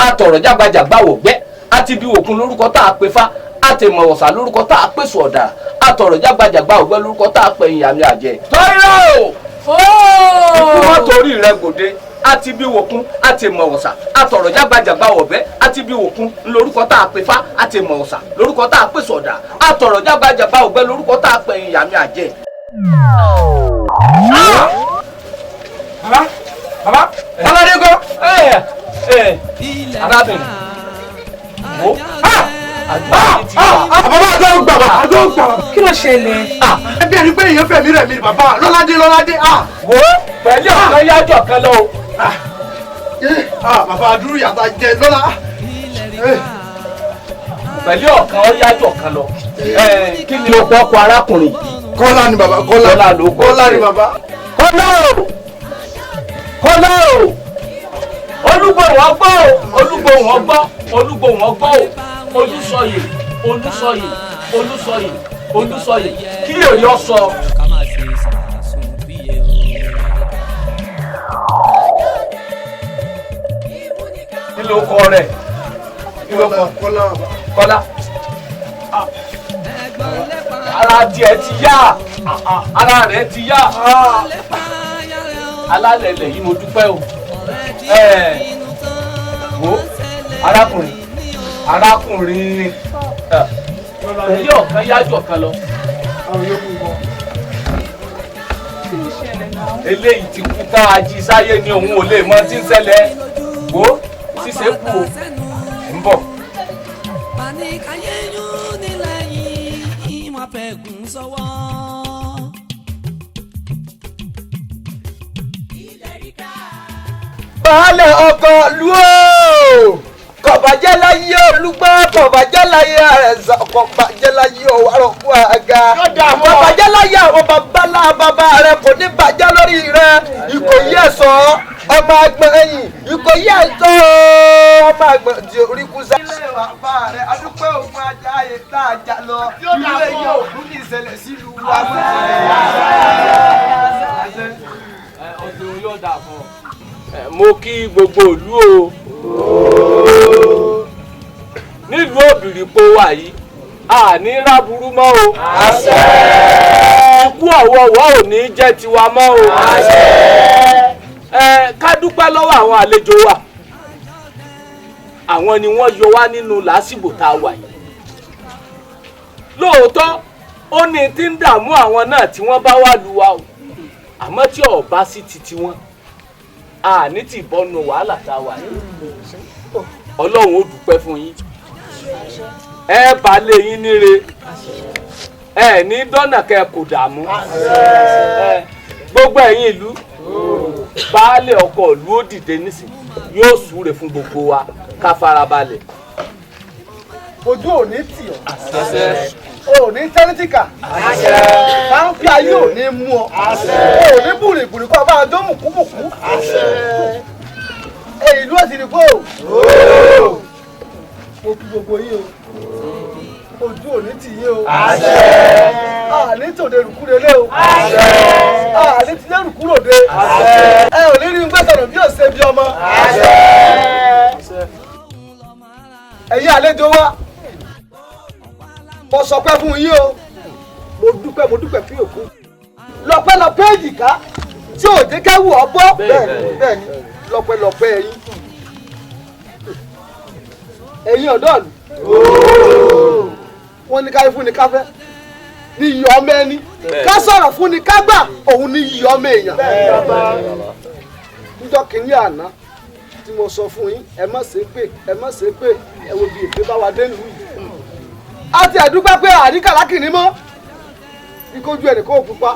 àtọ̀rọ̀ jágbajàgbà wògbẹ́ àti bí òkun lórúkọ tá a pè fá àti ìmọ̀wọ̀sà lórúkọ tá a pèsè ọ̀dà àtọ̀rọ̀ jágbajàgbà wògbẹ́ lórúkọ tá a pè ìyàmì àjẹ́. Tọ́yìnrá o ikú wọn torí rẹ gòde àti bí òkun àti ìmọ̀wọ̀sà àtọ̀rọ̀ jágbajàgbà wògbẹ́ àti bí òkun lórúkọ tá a pè fá àti ìmọ̀wọ̀sà lórúkọ tá a pèsè ọ̀dà àtọ̀rọ̀ jágbajàgbà wògbẹ́ lórúkọ tá a pè ìyàmì àjẹ́. Baba, ọlọ́dẹ kọ́. Arábìnrin wo bàbá àjọ ń gbà bàbá àjọ ń gbà. Kí ló ṣẹlẹ̀? Ẹbí ẹni pé èèyàn fẹ̀mí rẹ̀ mi bàbá lọ́ládé. Wo pẹ̀lú ọ̀kan yájọ̀ kan lọ o. Bàbá àdúrú yàtọ̀ jẹ lọ́la. Pẹ̀lú ọ̀kan yájọ̀ kan lọ. Kí ni o kọ́ ọkọ arákùnrin? Kọ́lá ni bàbá Kọ́lá ló kọ́. Kọ́lá ni bàbá. Kọ́lá o Olúgbòhùn ọgbọ́ o Olúgbòhùn ọgbọ́ Olúgbòhùn ọgbọ́ o Olúsọyè kí òye ọ sọ. Kí ló kọ rẹ̀? Kí ló kọ? Kọ́lá. Ara tiẹ̀ ti yá ara rẹ̀ ti yá alálẹ̀lẹ̀ yìí mo dúpẹ́ o. Wo arákùnrin pẹ̀lú ọ̀kan yájọ̀ kan lọ. Eléyìí ti kú tá a jí sáyé ni òun ò lè mọ tí ń ṣẹlẹ̀. Wo ṣíṣe kú o ń bọ̀. Baálẹ̀ ọkọ̀ lu o kọ̀bàjẹ́ láyé olúgbọ́ kọ̀bàjẹ́ láyé àrẹ̀sà kọ̀bàjẹ́ láyé ọ̀wárọ̀kú àga kọ̀bàjẹ́ láyé àwọn babalá bàbá rẹ kò ní bàjẹ́ lórí rẹ Ìkòyí ẹ̀sọ́ ọmọ àgbọn ẹ̀yìn Ìkòyí ẹ̀sọ́ ọmọ àgbọn di orí kúsá. ilé bàbá rẹ adúpẹ́ ògùn ajá ayé tá a jà lọ ilé yìí ògùn ní ìṣẹ̀lẹ̀ sílùú wa. Ọdún yóò dà fún ọ. Mo kí gbogbo ìlú o nílùú Òbìrìpò wa yìí àní ráburú mọ́ o ikú ọ̀wọ̀wọ́ ò ní jẹ́ tiwa mọ́ o ká dúpẹ́ lọ́wọ́ àwọn àlejò wa àwọn ni wọ́n yọ wá nínú làásìgbò tá a wà yìí lóòótọ́ ó ní tí ń dààmú àwọn náà tí wọ́n bá wà lù wá o àmọ́ tí ó bá sí titi wọn ní tí ìbọnú wàhálà tá a wà yìí Ọlọ́run ó dúpẹ́ fún yín ẹ bá lé yín níre ẹ ní dọ́nà kẹ kò dààmú gbogbo ẹ̀yin ìlú baálé ọkọ̀ ìlú ó dìde nísìn yóò súre fún gbogbo wa ká farabalẹ̀. Ojú ò ní tì ọ́ o ní tẹ́lítìkà báńkì ayé ò ní mú ọ o ní bùrìbùrì kọ́ bá ọjọ́ mùkúmùkú ìlú òsì ní kó o kí gbogbo yín o ojú ò ní tì yín o àní tòde rùkúrelé o àní tìjẹ́ rùkúròde ẹ ò ní rí ń gbẹ́sọ̀rọ̀ bí òṣè bí ọmọ ẹ̀yin àlejò wa mo sọ pé fún yín o mo dúpẹ́ fún òkú lọ́pẹ́lọpẹ́ èjìká tí ò jẹ́ kẹ́wù ọ bọ́ bẹ́ẹ̀ ni lọ́pẹ́lọpẹ́ ẹ̀yin ọ̀dọ́ ìlú wọ́n ní káyé fún ni káfẹ́ ní iyọ̀ ọmọ ẹni ká sọ̀rọ̀ fún ni ká gbà òun ní iyọ̀ ọmọ èèyàn níjọ́ kìíní àná tí mo sọ fún yín ẹ má ṣe pé ẹ wo bí èpè bá wa dé nìlú yìí a ti ẹ̀dúgbà pé àríkàlákì ní mọ́ ikójú ẹnìkan ò pupa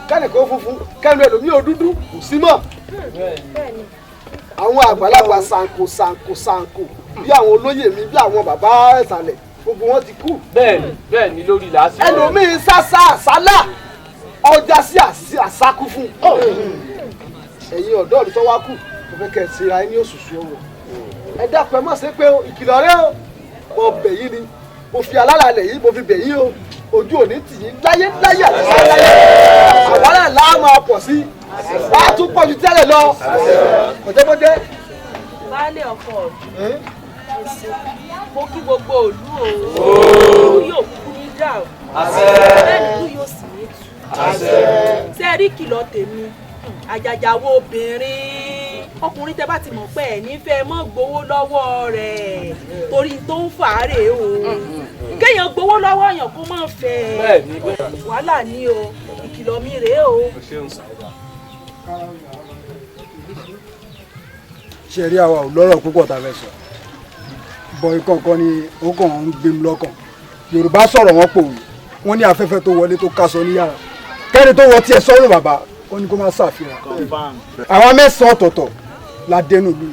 kẹ́nìkan ó funfun kẹ́nu ẹlòmíì ò dúdú kò sí mọ́ àwọn àgbàlagbà sànkò bí àwọn olóyè mi bí àwọn bàbá ìsàlẹ̀ gbogbo wọn ti kú. bẹ́ẹ̀ni lórí làásìkò. ẹlòmíín sásá àsálà ọjà sí àsákú fún. ẹ̀yin ọ̀dọ́ ọ̀dọ́ tó wá kù mo fẹ́ kẹ́ ẹ ṣe ra ẹni òṣùṣù ọwọ́. ẹ dákun ẹ má ṣe pé ìkìlọ̀ rẹ o mo bẹ̀ yín ni mo fi alálàálẹ̀ yìí mo fi bẹ̀ yín o ojú òní tì yín láyé láyé àwárà là máa pọ̀ sí wàá tún pọ̀ ju tẹ́lẹ̀ lọ kọ̀jẹ́bọ́jẹ́. baálé ọkọ ọdún mo kí gbogbo òlú o yóò kú ní dà o bẹ́ẹ̀ nínú yóò sì ní tù ṣe rí kìlọ̀ tèmi àjàjàwó obìnrin ọkùnrin tẹ bá ti mọ̀ pé ẹ̀ nífẹ̀ẹ́ mọ́ gbowó lọ́wọ́ rẹ̀ torí tó ń fàárẹ̀ o kéèyàn gbowó lọ́wọ́ èèyàn kó má fẹ́ wàhálà ní o ìkìlọ̀ mi rèé o. ṣe rí àwa ò lọ́rọ̀ púpọ̀ tá a fẹ́ sọ bọ̀ ìkọ̀ọ̀kan ni ó kàn ń gbé mi lọ́kàn Yorùbá sọ̀rọ̀ wọn pòwe wọ́n ní afẹ́fẹ́ tó wọlé tó kásọ níyàrá kẹ́ni tó wọ tiẹ̀ sọ́rọ̀ bàbá ó ní kó má ṣàfihàn àwọn mẹ́sàn-án ọ̀tọ̀ọ̀tọ̀ la dẹnu lù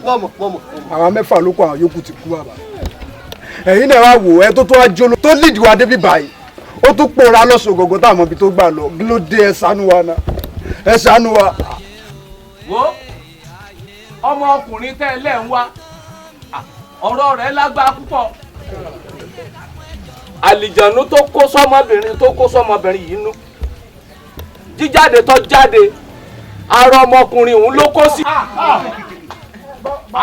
àwọn mẹ́fà ló kọ àwọn yòókù ti kú bàbá ẹ̀yin náà wá wò ẹ tó wá jolo tó lídìí wa débi báyìí ó tún pòórá lọ́sọ̀ gọ̀gọ̀ táwọn ibi tó gbà lọ kí ló dé ẹ ṣàánú wa náà ẹ ṣàánú wa. wo ọmọ ọkùnrin tẹ́ ẹ lẹ́ ń wá ọ̀rọ̀ rẹ̀ lágbára púpọ̀ àlìjànú tó kó sọ́mọbìnrin yìí nú jíjáde tó jáde ara ọmọkùnrin òun ló kó sí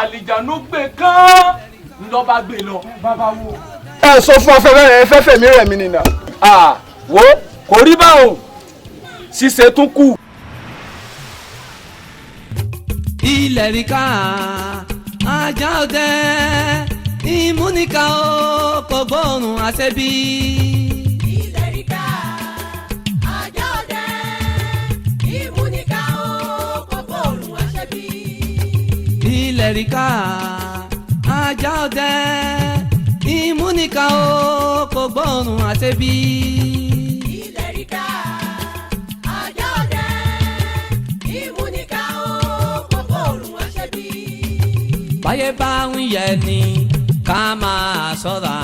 àlìjànú gbé kán ńlọba gbé lọ. ẹ sọ fún afẹ́fẹ́ rẹ fẹ́fẹ́ mi rẹ̀ mi nìyà. wo kò rí báwọn ṣíṣe tún kù. ilẹ̀ ríkà ajá ọdẹ ìmúnika ó kò gbóòórùn àṣẹbí. ilẹ̀ ríkà ajá ọdẹ ìmúnika ó kò gbóòórùn àṣẹbí. ilẹ̀ ríkà ajá ọdẹ ìmúnika ó kò gbóòórùn àṣẹbí. ilẹ̀ ríkà ajá ọdẹ ìmúnika ó kò gbóòórùn àṣẹbí. báyé bá ń yẹ ni ká máa ṣọ́ra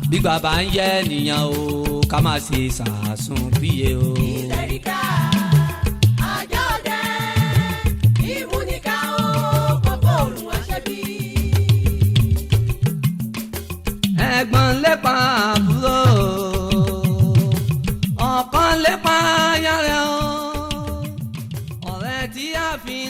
gbígbà bá ń yẹ nìyàn o ká máa ṣe sàásùn fíye o. ilẹ̀ ríkà ajá ọdẹ ìmúnika ó kò gbóòórùn àṣẹbí. ẹ̀gbọ́n lépa àbúrò ọ̀kan lépa yàrá o ọ̀rẹ́ tí a fi.